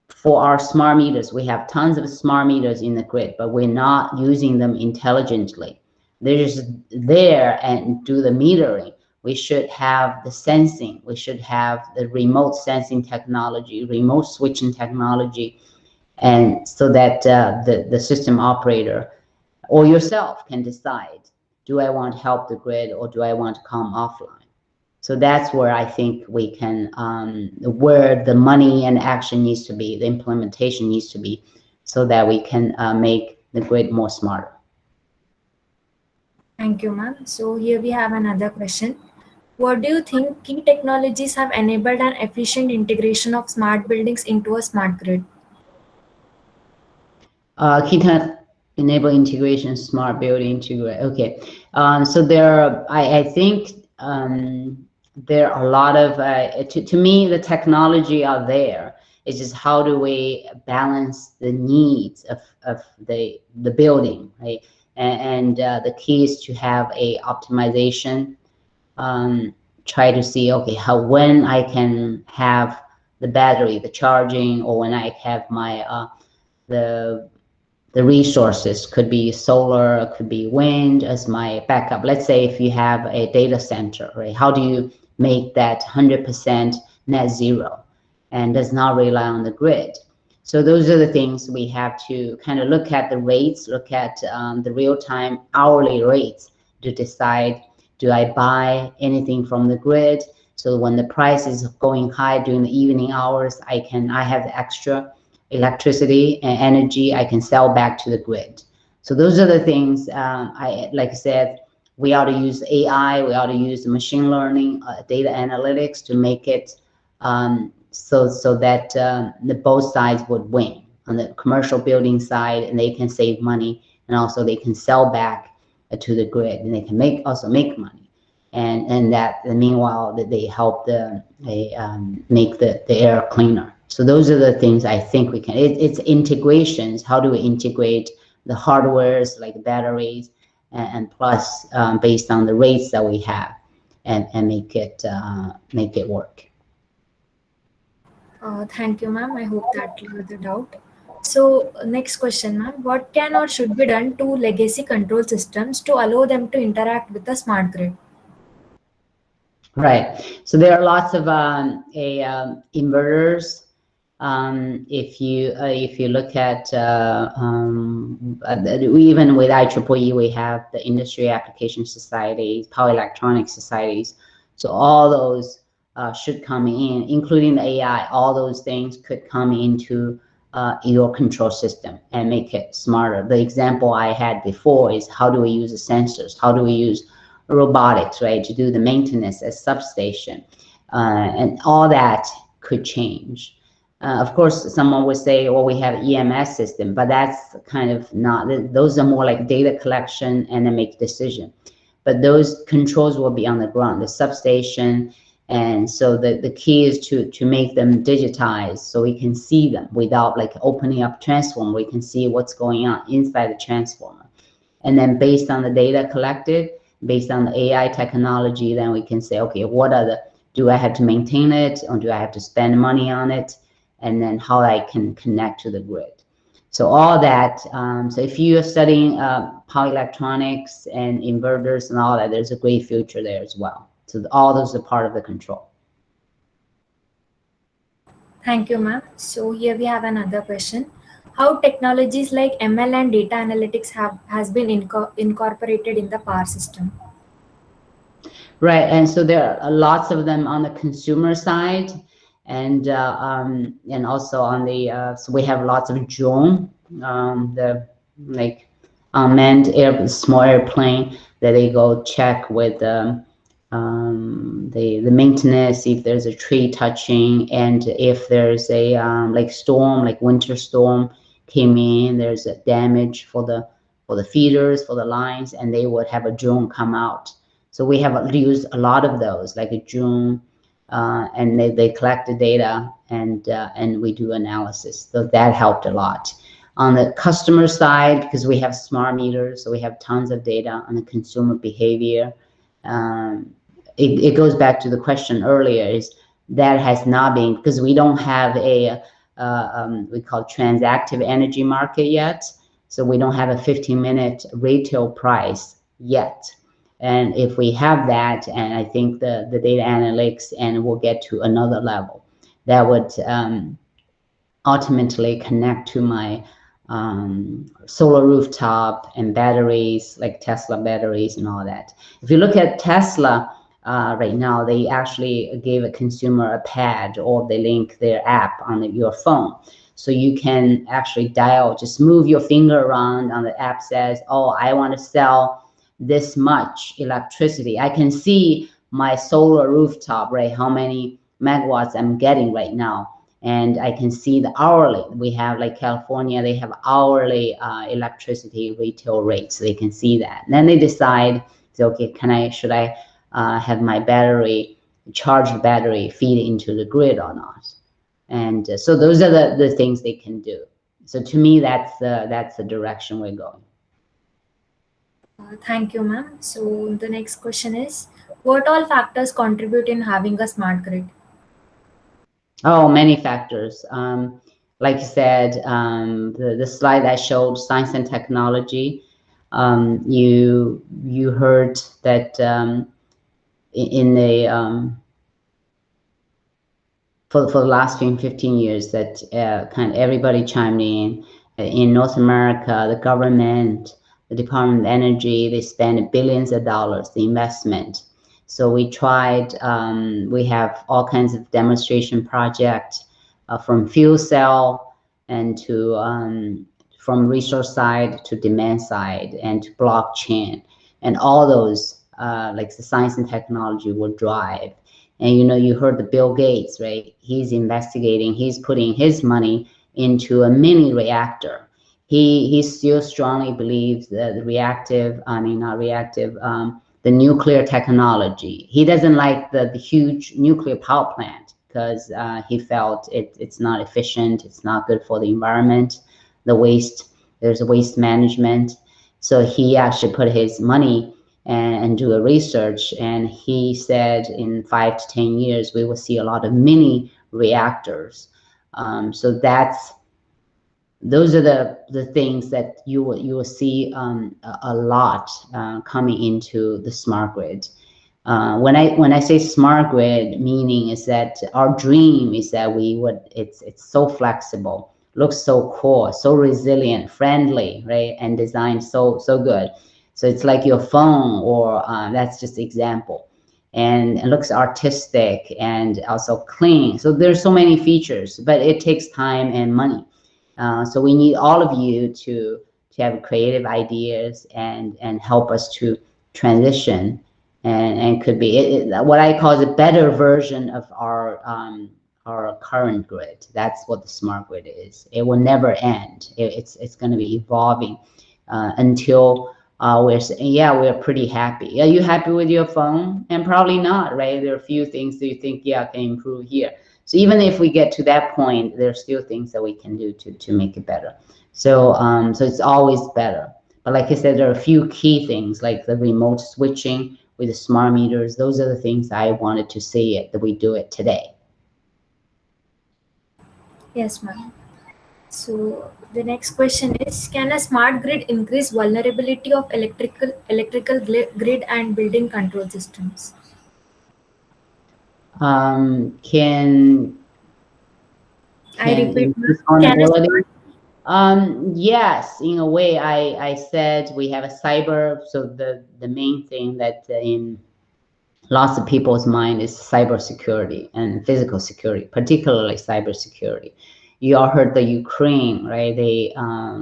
For our smart meters, we have tons of smart meters in the grid, but we're not using them intelligently. They're just there and do the metering. We should have the sensing. We should have the remote sensing technology, remote switching technology, and so that the system operator or yourself can decide, do I want to help the grid or do I want to come offline? So that's where I think we can, where the money and action needs to be, the implementation needs to be, so that we can make the grid more smarter. Thank you, ma'am. So here we have another question. What do you think key technologies have enabled an efficient integration of smart buildings into a smart grid? Key enable integration, smart building integrate. Okay, so I think there are a lot of to me the technology are there. It's just how do we balance the needs of the building, right? And the key is to have a optimization. Try to see, okay, when I can have the battery, the charging, or when I have my the resources, could be solar, could be wind as my backup. Let's say if you have a data center, right? How do you make that 100% net zero and does not rely on the grid? So those are the things we have to kind of look at the rates, look at the real-time hourly rates to decide, do I buy anything from the grid? So when the price is going high during the evening hours, I have the extra electricity and energy I can sell back to the grid. So those are the things, like I said, we ought to use AI, we ought to use machine learning, data analytics to make it so that the both sides would win. On the commercial building side, and they can save money, and also they can sell back to the grid, and they can also make money. And that, and meanwhile, that they help make the air cleaner. So those are the things I think we can. It's integrations. How do we integrate the hardwares like batteries, and plus based on the rates that we have, and make it work. Thank you, ma'am. I hope that cleared the doubt. So next question, ma'am. What can or should be done to legacy control systems to allow them to interact with the smart grid? Right. So there are lots of inverters. If you look at even with IEEE, we have the industry application societies, power electronic societies. So all those should come in, including the AI. All those things could come into your control system and make it smarter. The example I had before is how do we use the sensors? How do we use robotics, right, to do the maintenance at substation, and all that could change. Of course, someone would say, well, we have EMS system, but that's kind of not, those are more like data collection and then make decision. But those controls will be on the ground, the substation. And so the key is to make them digitized so we can see them without like opening up transformer. We can see what's going on inside the transformer. And then based on the data collected, based on the AI technology, then we can say, okay, what are the, do I have to maintain it or do I have to spend money on it? And then how I can connect to the grid. So all that, so if you are studying power electronics and inverters and all that, there's a great future there as well. So all those are part of the control. Thank you, ma'am. So here we have another question. How technologies like ML and data analytics has been incorporated in the power system? Right, and so there are lots of them on the consumer side, and also on the so we have lots of drone, the like unmanned small airplane that they go check with the maintenance, if there's a tree touching, and if there's a like storm, like winter storm came in, there's a damage for the feeders, for the lines, and they would have a drone come out. So we have used a lot of those, like a drone, and they collect the data and we do analysis. So that helped a lot. On the customer side, because we have smart meters, so we have tons of data on the consumer behavior. It goes back to the question earlier, is that has not been, because we don't have a we call transactive energy market yet. So we don't have a 15-minute retail price yet. And if we have that, and I think the data analytics, and we'll get to another level, that would ultimately connect to my solar rooftop and batteries, like Tesla batteries and all that. If you look at Tesla right now, they actually gave a consumer a pad, or they link their app on your phone. So you can actually dial, just move your finger around on the app, says, oh, I want to sell this much electricity. I can see my solar rooftop, right, how many megawatts I'm getting right now. And I can see the hourly. We have, like California, they have hourly electricity retail rates. So they can see that. And then they decide, so, okay, should I have my battery, charge the battery, feed it into the grid or not? And so those are the things they can do. So to me, that's the direction we're going. Thank you, ma'am. So the next question is, what all factors contribute in having a smart grid? Oh, many factors. Like you said, the slide I showed, science and technology. You heard that in the for the last 15 years that kind of everybody chimed in North America, the government, the Department of Energy, they spend billions of dollars, the investment. So we tried, we have all kinds of demonstration projects from fuel cell and to from resource side to demand side and to blockchain, and all those like the science and technology will drive. And you heard the Bill Gates, right? He's investigating, he's putting his money into a mini reactor. He still strongly believes that the nuclear technology. He doesn't like the huge nuclear power plant because he felt it's not efficient, it's not good for the environment, the waste, there's a waste management. So he actually put his money and do a research, and he said in 5 to 10 years we will see a lot of mini reactors. So those are the things that you will see a lot coming into the smart grid. When I say smart grid, meaning is that our dream is that it's so flexible, looks so cool, so resilient, friendly, right, and designed so good. So it's like your phone, or that's just example, and it looks artistic and also clean. So there's so many features, but it takes time and money. So we need all of you to have creative ideas and help us to transition, and could be what I call the better version of our current grid. That's what the smart grid is. It will never end. It's going to be evolving until we're pretty happy. Are you happy with your phone? And probably not, right? There are a few things that you think, yeah, can improve here. So even if we get to that point, there's still things that we can do to make it better. So so it's always better. But like I said, there are a few key things like the remote switching with the smart meters. Those are the things I wanted to see it, that we do it today. Yes, ma'am. So the next question is, can a smart grid increase vulnerability of electrical grid and building control systems? Can I repeat, increase ma'am, can a vulnerability? Yes, in a way. I said we have a cyber. So the main thing that in lots of people's mind is cybersecurity and physical security, particularly cybersecurity. You all heard the Ukraine, right? They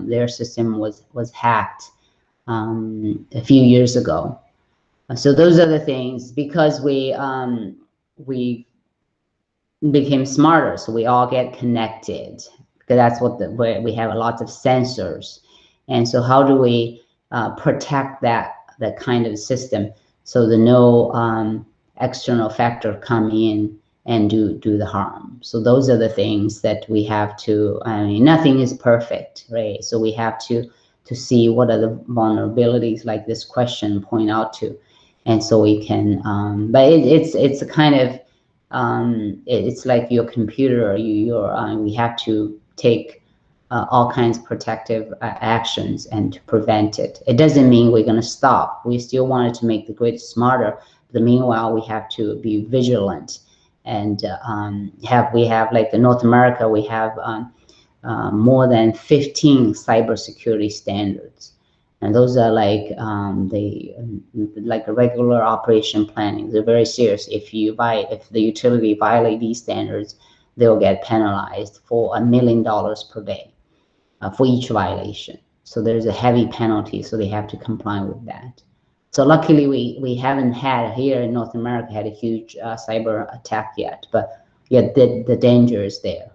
their system was hacked a few years ago. So those are the things, because we became smarter, so we all get connected. Because that's what where we have a lot of sensors, and so how do we protect that kind of system so that no external factor come in and do the harm. So those are the things that we have to. I mean, nothing is perfect, right? So we have to see what are the vulnerabilities, like this question point out to, and so we can. But it's a kind of it's like your computer. We have to take all kinds of protective actions and to prevent it. It doesn't mean we're going to stop. We still wanted to make the grid smarter. But meanwhile, we have to be vigilant and we have like in North America, we have more than 15 cybersecurity standards. And those are like like a regular operation planning. They're very serious. If the utility violate these standards, they'll get penalized for $1 million per day for each violation. So there's a heavy penalty. So they have to comply with that. So luckily, we haven't had here in North America had a huge cyber attack yet, but yet the danger is there.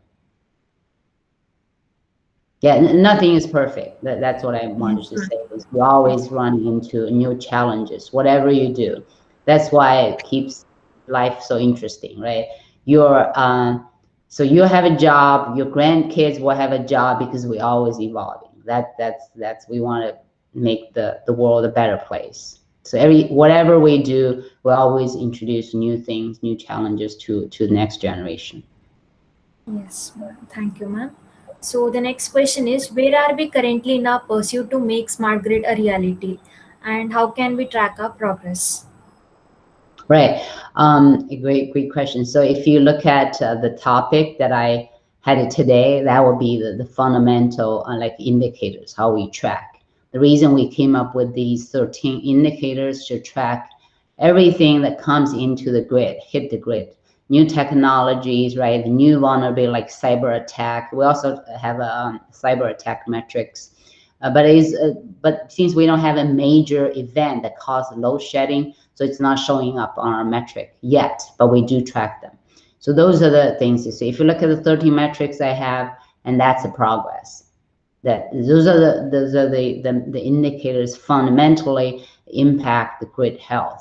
Yeah, nothing is perfect. That's what I wanted to say. Is you always run into new challenges, whatever you do. That's why it keeps life so interesting, right? So you have a job, your grandkids will have a job, because we're always evolving. That's we want to make the world a better place. So whatever we do, we always introduce new things, new challenges to the next generation. Yes, ma'am. Thank you, ma'am. So the next question is, where are we currently in our pursuit to make smart grid a reality, and how can we track our progress? Right. A great question. So if you look at the topic that I had today, that would be the fundamental like indicators, how we track. The reason we came up with these 13 indicators to track everything that comes into the grid, hit the grid. New technologies, right? The new vulnerability like cyber attack. We also have a cyber attack metrics. But since we don't have a major event that caused load shedding, so it's not showing up on our metric yet, but we do track them. So those are the things you see. If you look at the 13 metrics I have, and that's the progress. Those are the indicators fundamentally impact the grid health.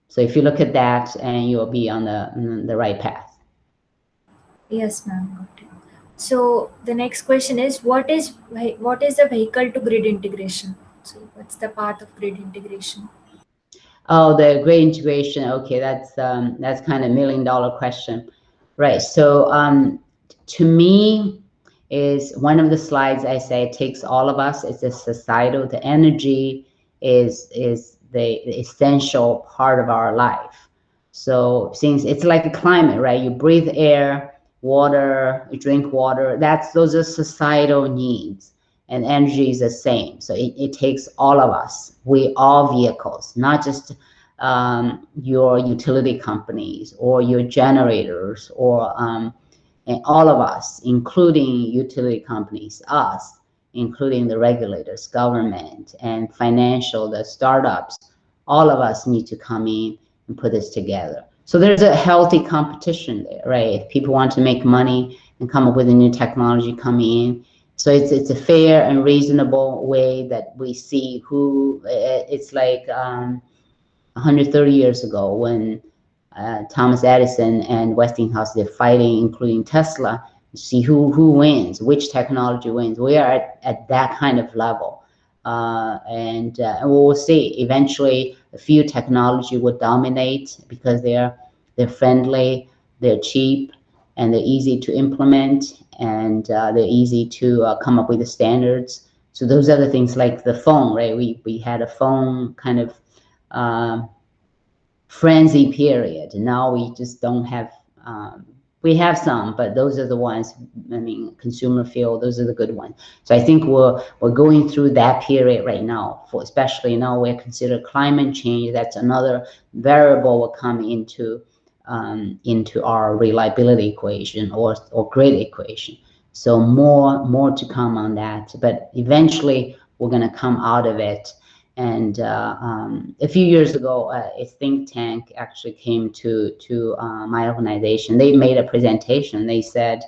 So if you look at that, and you'll be on the right path. Yes, ma'am. Got it. So the next question is, what is the vehicle to grid integration? So what's the path of grid integration? Oh, the grid integration. Okay, that's kind of $1 million question, right? So to me, is one of the slides I say it takes all of us. It's a societal. The energy is the essential part of our life. So since it's like a climate, right? You breathe air, water, you drink water. Those are societal needs, and energy is the same. So it takes all of us. We all vehicles, not just your utility companies or your generators or and all of us, including utility companies, us, including the regulators, government, and financial, the startups, all of us need to come in and put this together. So there's a healthy competition there, right? If people want to make money and come up with a new technology coming in, so it's a fair and reasonable way that we see who. It's like 130 years ago when Thomas Edison and Westinghouse, they're fighting, including Tesla, to see who wins, which technology wins. We are at that kind of level. And we'll see. Eventually, a few technology will dominate because they're friendly, they're cheap, and they're easy to implement, and they're easy to come up with the standards. So those are the things like the phone, right? We had a phone kind of frenzy period. Now we just don't have, we have some, but those are the ones, I mean, consumer feel, those are the good ones. So I think we're going through that period right now, for especially now we're consider climate change. That's another variable will come into our reliability equation or grid equation. So more to come on that, but eventually we're going to come out of it. And a few years ago, a think tank actually came to my organization. They made a presentation. They said,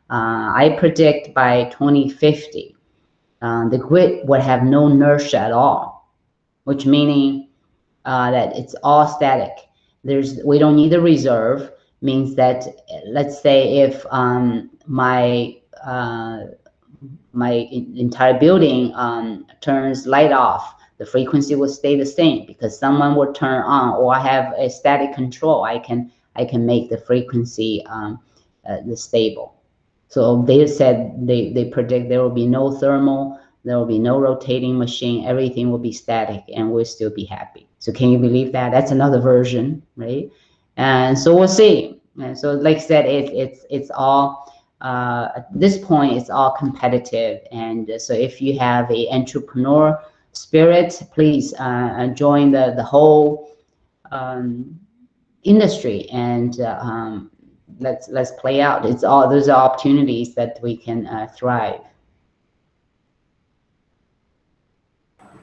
I predict by 2050, the grid would have no inertia at all, which meaning that it's all static. We don't need a reserve, means that, let's say if my entire building turns light off, the frequency will stay the same because someone will turn on, or I have a static control. I can make the frequency stable. So they said they predict there will be no thermal, there will be no rotating machine, everything will be static, and we'll still be happy. So can you believe that? That's another version, right? And so we'll see. And so like I said, it's all at this point it's all competitive. And so if you have a entrepreneur spirit, please join the whole industry, and let's play out. It's all, those are opportunities that we can thrive.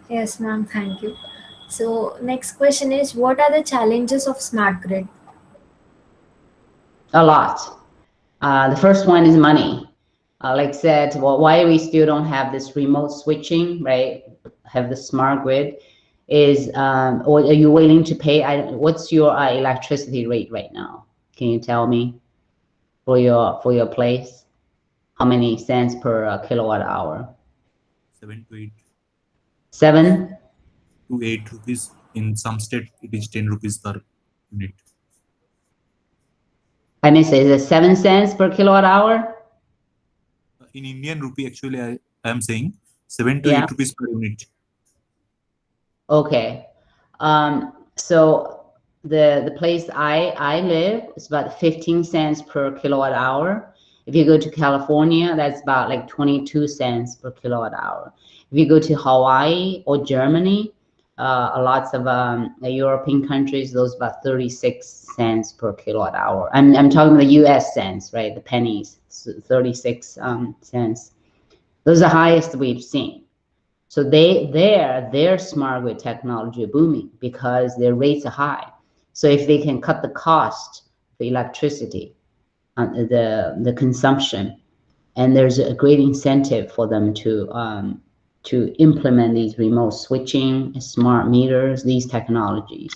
Yes, ma'am. Thank you. So next question is, what are the challenges of smart grid? A lot. The first one is money. Like I said, well, why we still don't have this remote switching, right? Have the smart grid is, or are you willing to pay? What's your electricity rate right now? Can you tell me for your place? How many cents per kilowatt hour? 7 to 8. 7 to 8 rupees. In some state, it is 10 rupees per unit. I may say, is it 7 cents per kilowatt hour? In Indian rupee, actually, I am saying 7 to 8 rupees per unit. Okay. So the place I live is about 15 cents per kilowatt hour. If you go to California, that's about like 22 cents per kilowatt hour. If you go to Hawaii or Germany, lots of the European countries, those about 36 cents per kilowatt hour. I'm talking the US cents, right? The pennies, 36 cents. Those are the highest we've seen. So their smart grid technology are booming because their rates are high. So if they can cut the cost of electricity, the consumption, and there's a great incentive for them to implement these remote switching, smart meters, these technologies.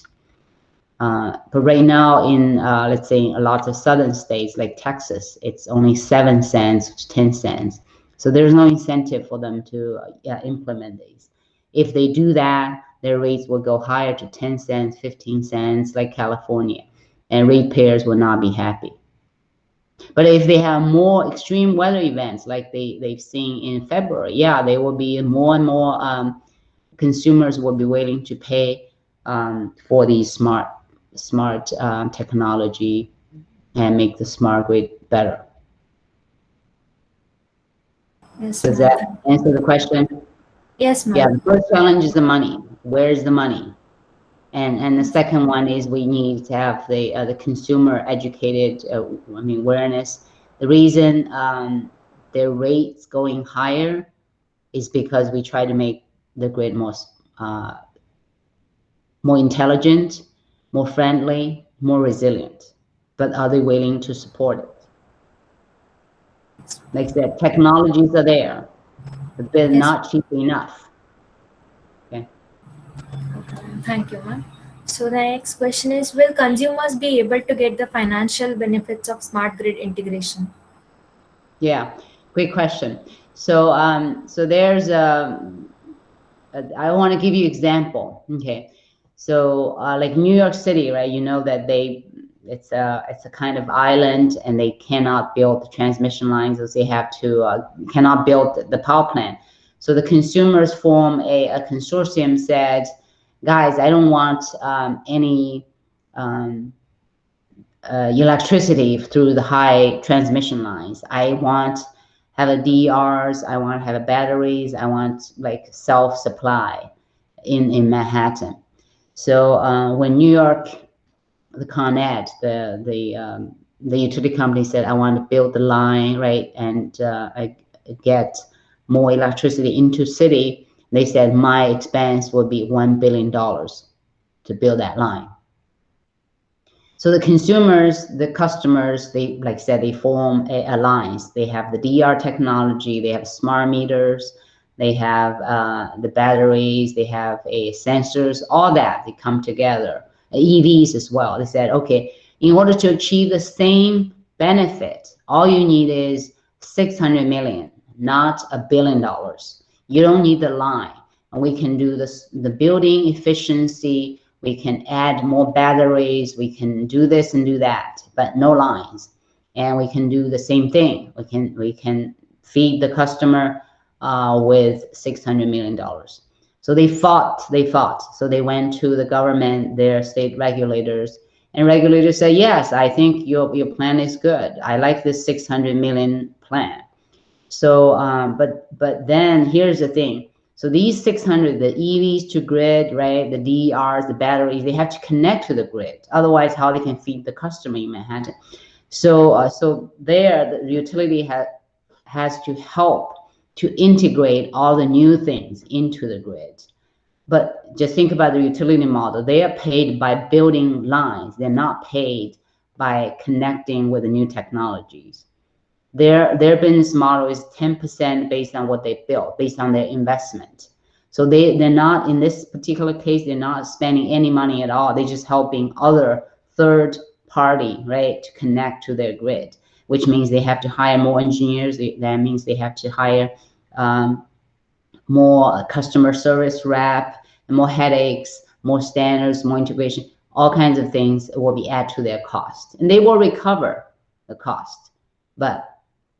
But right now in, let's say, a lot of southern states like Texas, it's only 7 cents, 10 cents. So there's no incentive for them to implement these. If they do that, their rates will go higher to 10 cents, 15 cents, like California, and ratepayers will not be happy. But if they have more extreme weather events like they've seen in February, yeah, there will be more and more consumers will be willing to pay for these smart technology and make the smart grid better. Yes, Does ma'am. that answer the question? Yes, Yeah, ma'am. the first challenge is the money. Where's the money? And the second one is we need to have the consumer educated, awareness. The reason their rates going higher is because we try to make the grid more intelligent, more friendly, more resilient. But are they willing to support it? Like I said, technologies are there, but they're Yes. not cheap enough. Okay. Thank you, ma'am. So the next question is, will consumers be able to get the financial benefits of smart grid integration? Yeah, great question. So so there's I want to give you example. Okay, so like New York City, right? You know that it's a kind of island, and they cannot build the transmission lines, as they have to cannot build the power plant. So the consumers form a consortium, said, guys, I don't want any electricity through the high transmission lines. I want have a DRs. I want to have a batteries. I want like self supply in Manhattan. So when New York, the Con Ed, the utility company said, I want to build the line, right, and I get more electricity into city. They said my expense would be $1 billion to build that line. So the consumers, the customers, they, like I said, they form a alliance. They have the DR technology, they have smart meters, they have the batteries, they have sensors, all that, they come together. EVs as well. They said, okay, in order to achieve the same benefit, all you need is 600 million, not $1 billion. You don't need the line. And we can do this, the building efficiency, we can add more batteries, we can do this and do that, but no lines. And we can do the same thing. We can feed the customer with $600 million. So they fought. So they went to the government, their state regulators, and regulators said, yes, I think your plan is good. I like this 600 million plan. So, but then here's the thing. So these 600, the EVs to grid, right? The DERs, the batteries, they have to connect to the grid. Otherwise, how they can feed the customer in Manhattan? So, so there, the utility has to help to integrate all the new things into the grid. But just think about the utility model. They are paid by building lines. They're not paid by connecting with the new technologies. Their business model is 10% based on what they built, based on their investment. So they're not, in this particular case, they're not spending any money at all. They're just helping other third party, right, to connect to their grid, which means they have to hire more engineers. That means they have to hire more customer service rep, more headaches, more standards, more integration, all kinds of things will be added to their cost. And they will recover the cost, but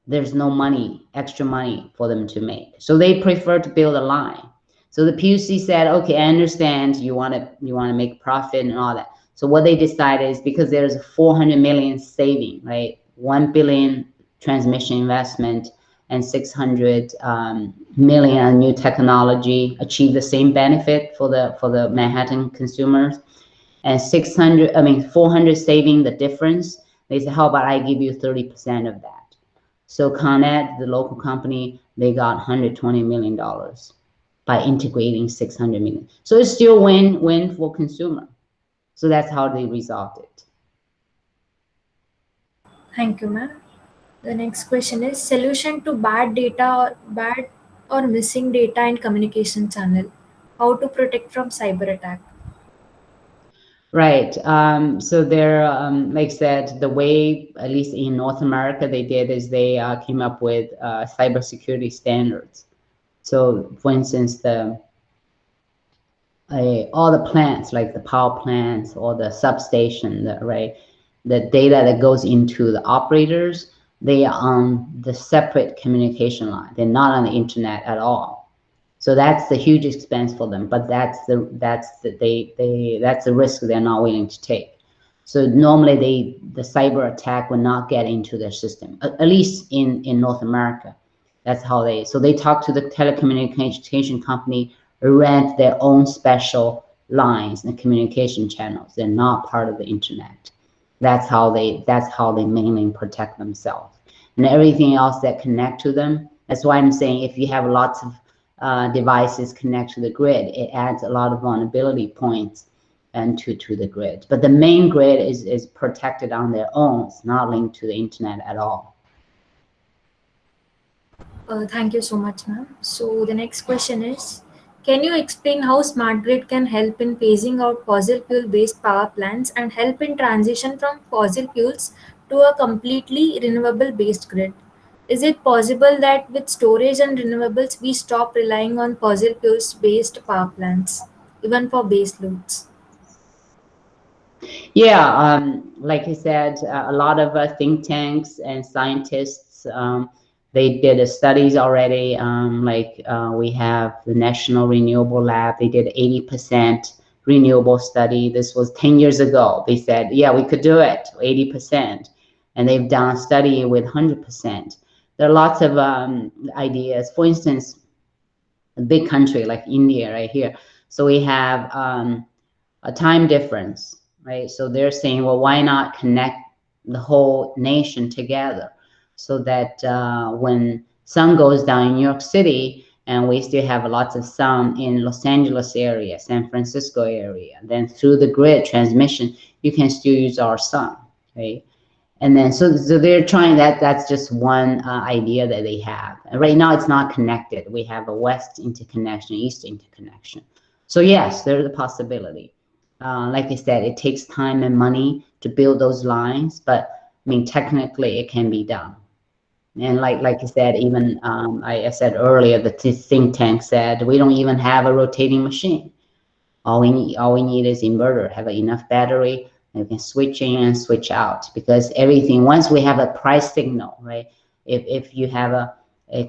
there's no money, extra money for them to make. So they prefer to build a line. So the PUC said, okay, I understand you want to make profit and all that. So what they decided is, because there's a 400 million saving, right? 1 billion transmission investment and 600 million new technology achieve the same benefit for the Manhattan consumers, and 400 saving the difference. They said, how about I give you 30% of that? So Con Ed, the local company, they got $120 million by integrating 600 million. So it's still win-win for consumer. So that's how they resolved it. Thank you, ma'am. The next question is, solution to bad or missing data in communication channel. How to protect from cyber attack? Right. So they're, like I said, the way, at least in North America, they did is they came up with cybersecurity standards. So, for instance, all the plants, like the power plants or the substation, the data that goes into the operators, they are on the separate communication line. They're not on the internet at all. So that's the huge expense for them, but that's the risk they're not willing to take. So normally the cyber attack will not get into their system, at least in North America. That's how so they talk to the telecommunication company, rent their own special lines and communication channels. They're not part of the internet. That's how they mainly protect themselves. And everything else that connect to them. That's why I'm saying if you have lots of devices connect to the grid, it adds a lot of vulnerability points and to the grid. But the main grid is protected on their own. It's not linked to the internet at all. Thank you so much, ma'am. So the next question is, can you explain how smart grid can help in phasing out fossil fuel based power plants and help in transition from fossil fuels to a completely renewable based grid? Is it possible that with storage and renewables we stop relying on fossil fuels based power plants, even for base loads? Yeah, like I said, a lot of think tanks and scientists, they did studies already. We have the National Renewable Lab. They did 80% renewable study. This was 10 years ago. They said, yeah, we could do it, 80%. And they've done a study with 100%. There are lots of ideas. For instance, a big country like India right here. So we have a time difference, right? So they're saying, well, why not connect the whole nation together so that when sun goes down in New York City and we still have lots of sun in Los Angeles area, San Francisco area, then through the grid transmission, you can still use our sun, right? And then, so they're trying that. That's just one idea that they have. And right now, it's not connected. We have a west interconnection, east interconnection. So yes, there's a possibility. Like I said, it takes time and money to build those lines, but I mean, technically, it can be done. And like I said, even I said earlier, the think tank said we don't even have a rotating machine. All we need is inverter. Have enough battery. You can switch in and switch out, because everything, once we have a price signal, right? If you have a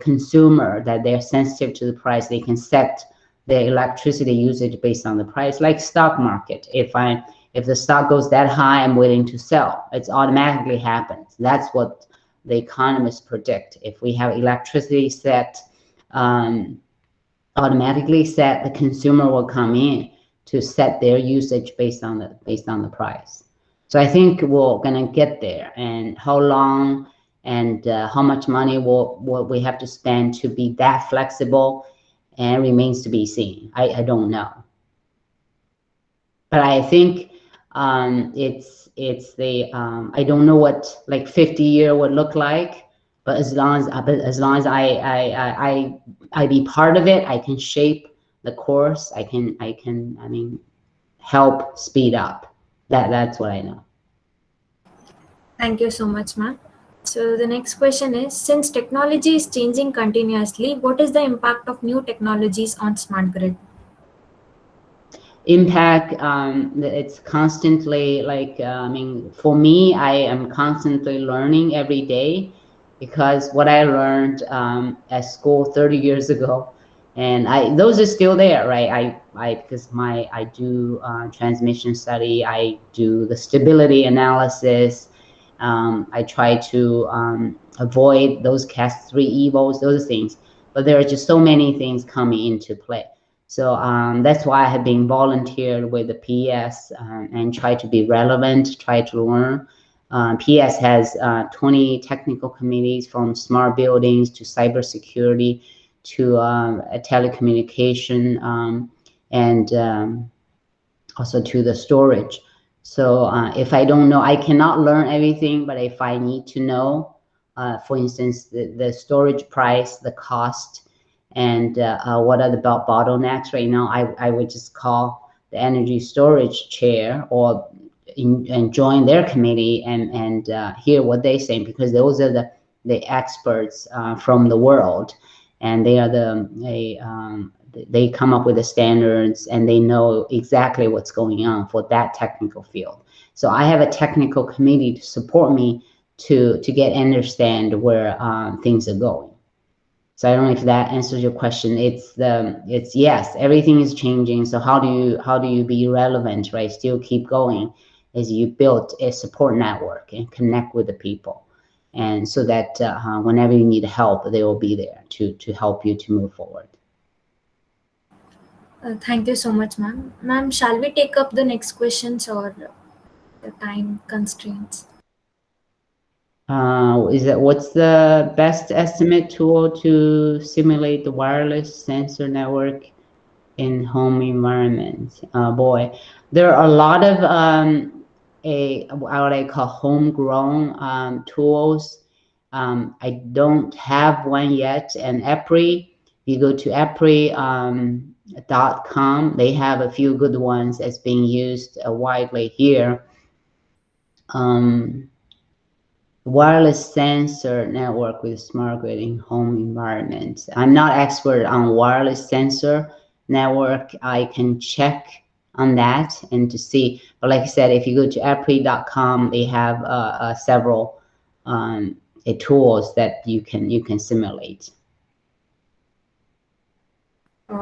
consumer that they're sensitive to the price, they can set their electricity usage based on the price, like stock market. If the stock goes that high, I'm willing to sell. It's automatically happens. That's what the economists predict. If we have electricity set, automatically set, the consumer will come in to set their usage based on the price. So I think we're gonna get there, and how long and how much money will we have to spend to be that flexible, and remains to be seen. I don't know, but I think it's the I don't know what like 50 year would look like, but as long as I be part of it, I can shape the course. I mean, help speed up. That's what I know. Thank you so much, ma'am. So the next question is, since technology is changing continuously, what is the impact of new technologies on smart grid? Impact, it's constantly like, I mean, for me, I am constantly learning every day, because what I learned at school 30 years ago, and those are still there, right? Because I do transmission study, I do the stability analysis, I try to avoid those Cat 3 evils, those things, but there are just so many things coming into play. So that's why I have been volunteered with the PS and try to be relevant, try to learn. PS has 20 technical committees, from smart buildings to cybersecurity to telecommunication, and also to the storage. So if I don't know, I cannot learn everything, but if I need to know, for instance, the storage price, the cost, and what are the bottlenecks right now, I would just call the energy storage chair and join their committee and hear what they say, because those are the experts from the world, and they are they come up with the standards, and they know exactly what's going on for that technical field. So I have a technical committee to support me to get understand where things are going. So I don't know if that answers your question. It's yes, everything is changing. So how do you be relevant, right? Still keep going, as you build a support network and connect with the people, and so that whenever you need help, they will be there to help you to move forward. Thank you so much, ma'am. Ma'am, shall we take up the next questions or the time constraints? What's the best estimate tool to simulate the wireless sensor network in home environment? Boy, there are a lot of what I call homegrown tools. I don't have one yet. And EPRI, you go to EPRI.com, they have a few good ones that's being used widely here. Wireless sensor network with smart grid in home environment. I'm not expert on wireless sensor network. I can check on that and to see. But like I said, if you go to appri.com, they have several tools that you can simulate.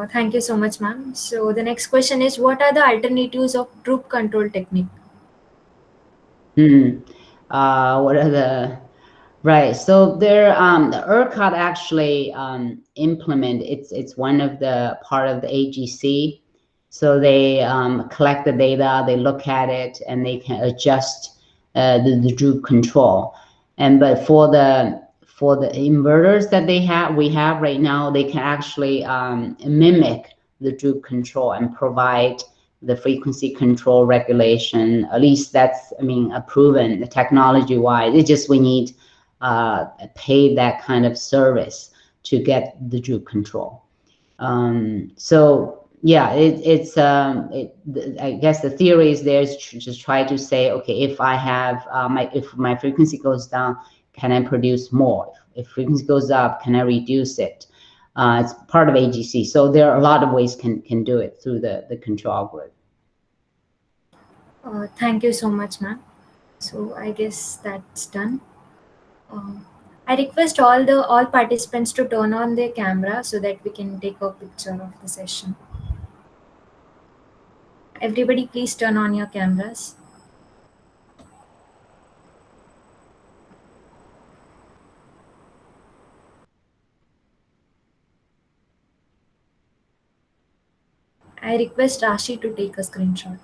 Thank you so much, ma'am. So the next question is, what are the alternatives of troop control technique? What are the right? So there, the ERCOT actually implement. It's one of the part of the AGC. So they collect the data, they look at it, and they can adjust the droop control. And but for the inverters that we have right now, they can actually mimic the droop control and provide the frequency control regulation. At least that's, I mean, proven technology wise. It's just we need pay that kind of service to get the droop control. So yeah, I guess the theory is there is just try to say, okay, if I have if my frequency goes down, can I produce more? If frequency goes up, can I reduce it? It's part of AGC. So there are a lot of ways can do it through the control algorithm. Thank you so much, ma'am. So I guess that's done. I request all participants to turn on their camera so that we can take a picture of the session. Everybody, please turn on your cameras. I request Rashi to take a screenshot.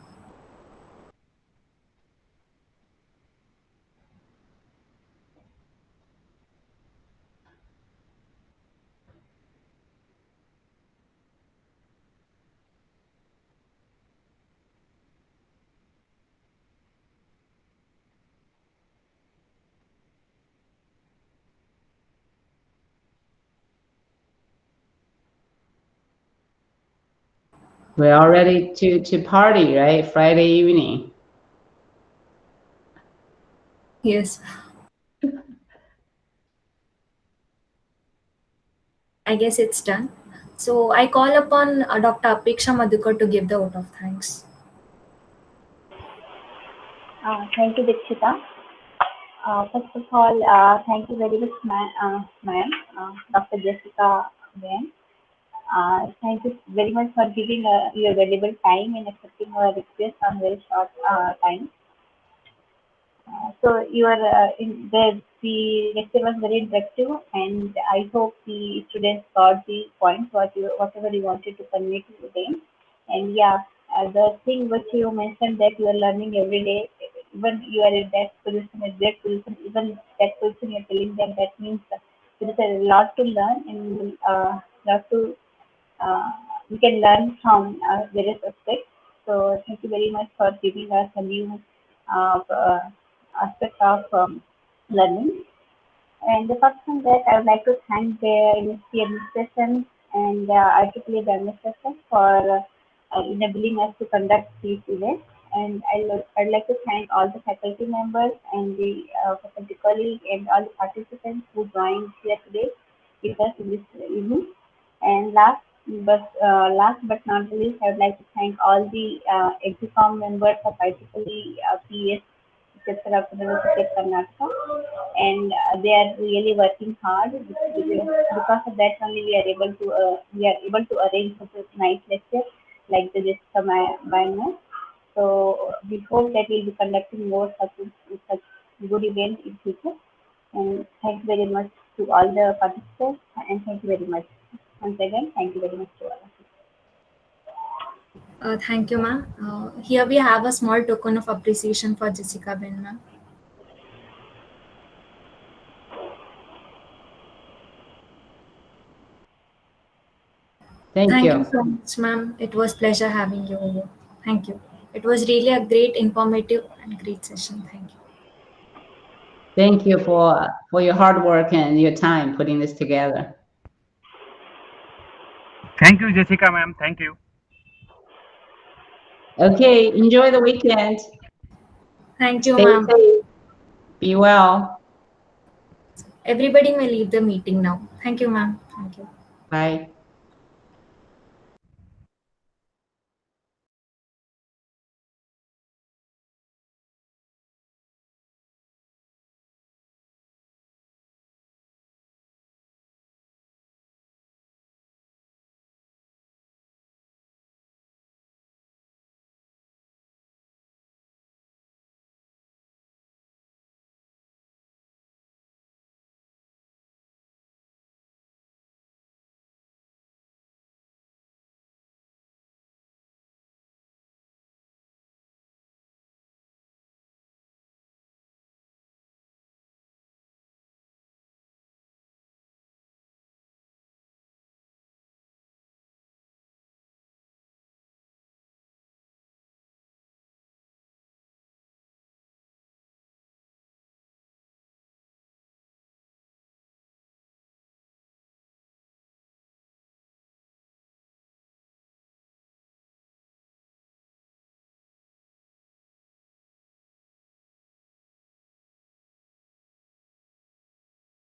We're all ready to party, right? Friday evening. Yes. I guess it's done. So I call upon Dr. Apeksha Madhukar to give the vote of thanks. Thank you, Dikshita. First of all, thank you very much, ma'am, Dr. Jessica Van. Thank you very much for giving your valuable time and accepting our request on very short time. So you are in the lecture was very interactive, and I hope the students got the points whatever you wanted to convey to them. And yeah, the thing which you mentioned that you are learning every day, even you are in that position, a great position, even that position you're telling them, that means there is a lot to learn and lot to we can learn from various aspects. So thank you very much for giving us a new uh, aspect of learning. And the first thing that I would like to thank the MSc administration and IEEE administration for enabling us to conduct these events. And I'd like to thank all the faculty members and the faculty colleagues and all the participants who joined here today with us in this evening. And last but not least, I would like to thank all the EXICOM members of IEEE PS University of Karnataka, and they are really working hard. Because of that only we are able to arrange such a nice lecture like the Jessica Bynum. So we hope that we'll be conducting more such good events in future. And thank you very much to all the participants, and thank you very much once again. Thank you very much to all of you. Thank you, ma'am. Here we have a small token of appreciation for Jessica Ben, ma'am. Thank Thank you you. so much, ma'am. It was pleasure having you over. Thank you. It was really a great, informative, and great session. Thank you. Thank you for your hard work and your time putting this together. Thank you, Jessica, ma'am. Thank you. Okay, enjoy the weekend. Thank you, Stay ma'am. safe. Be well. Everybody may leave the meeting now. Thank you, ma'am. Thank you. Bye.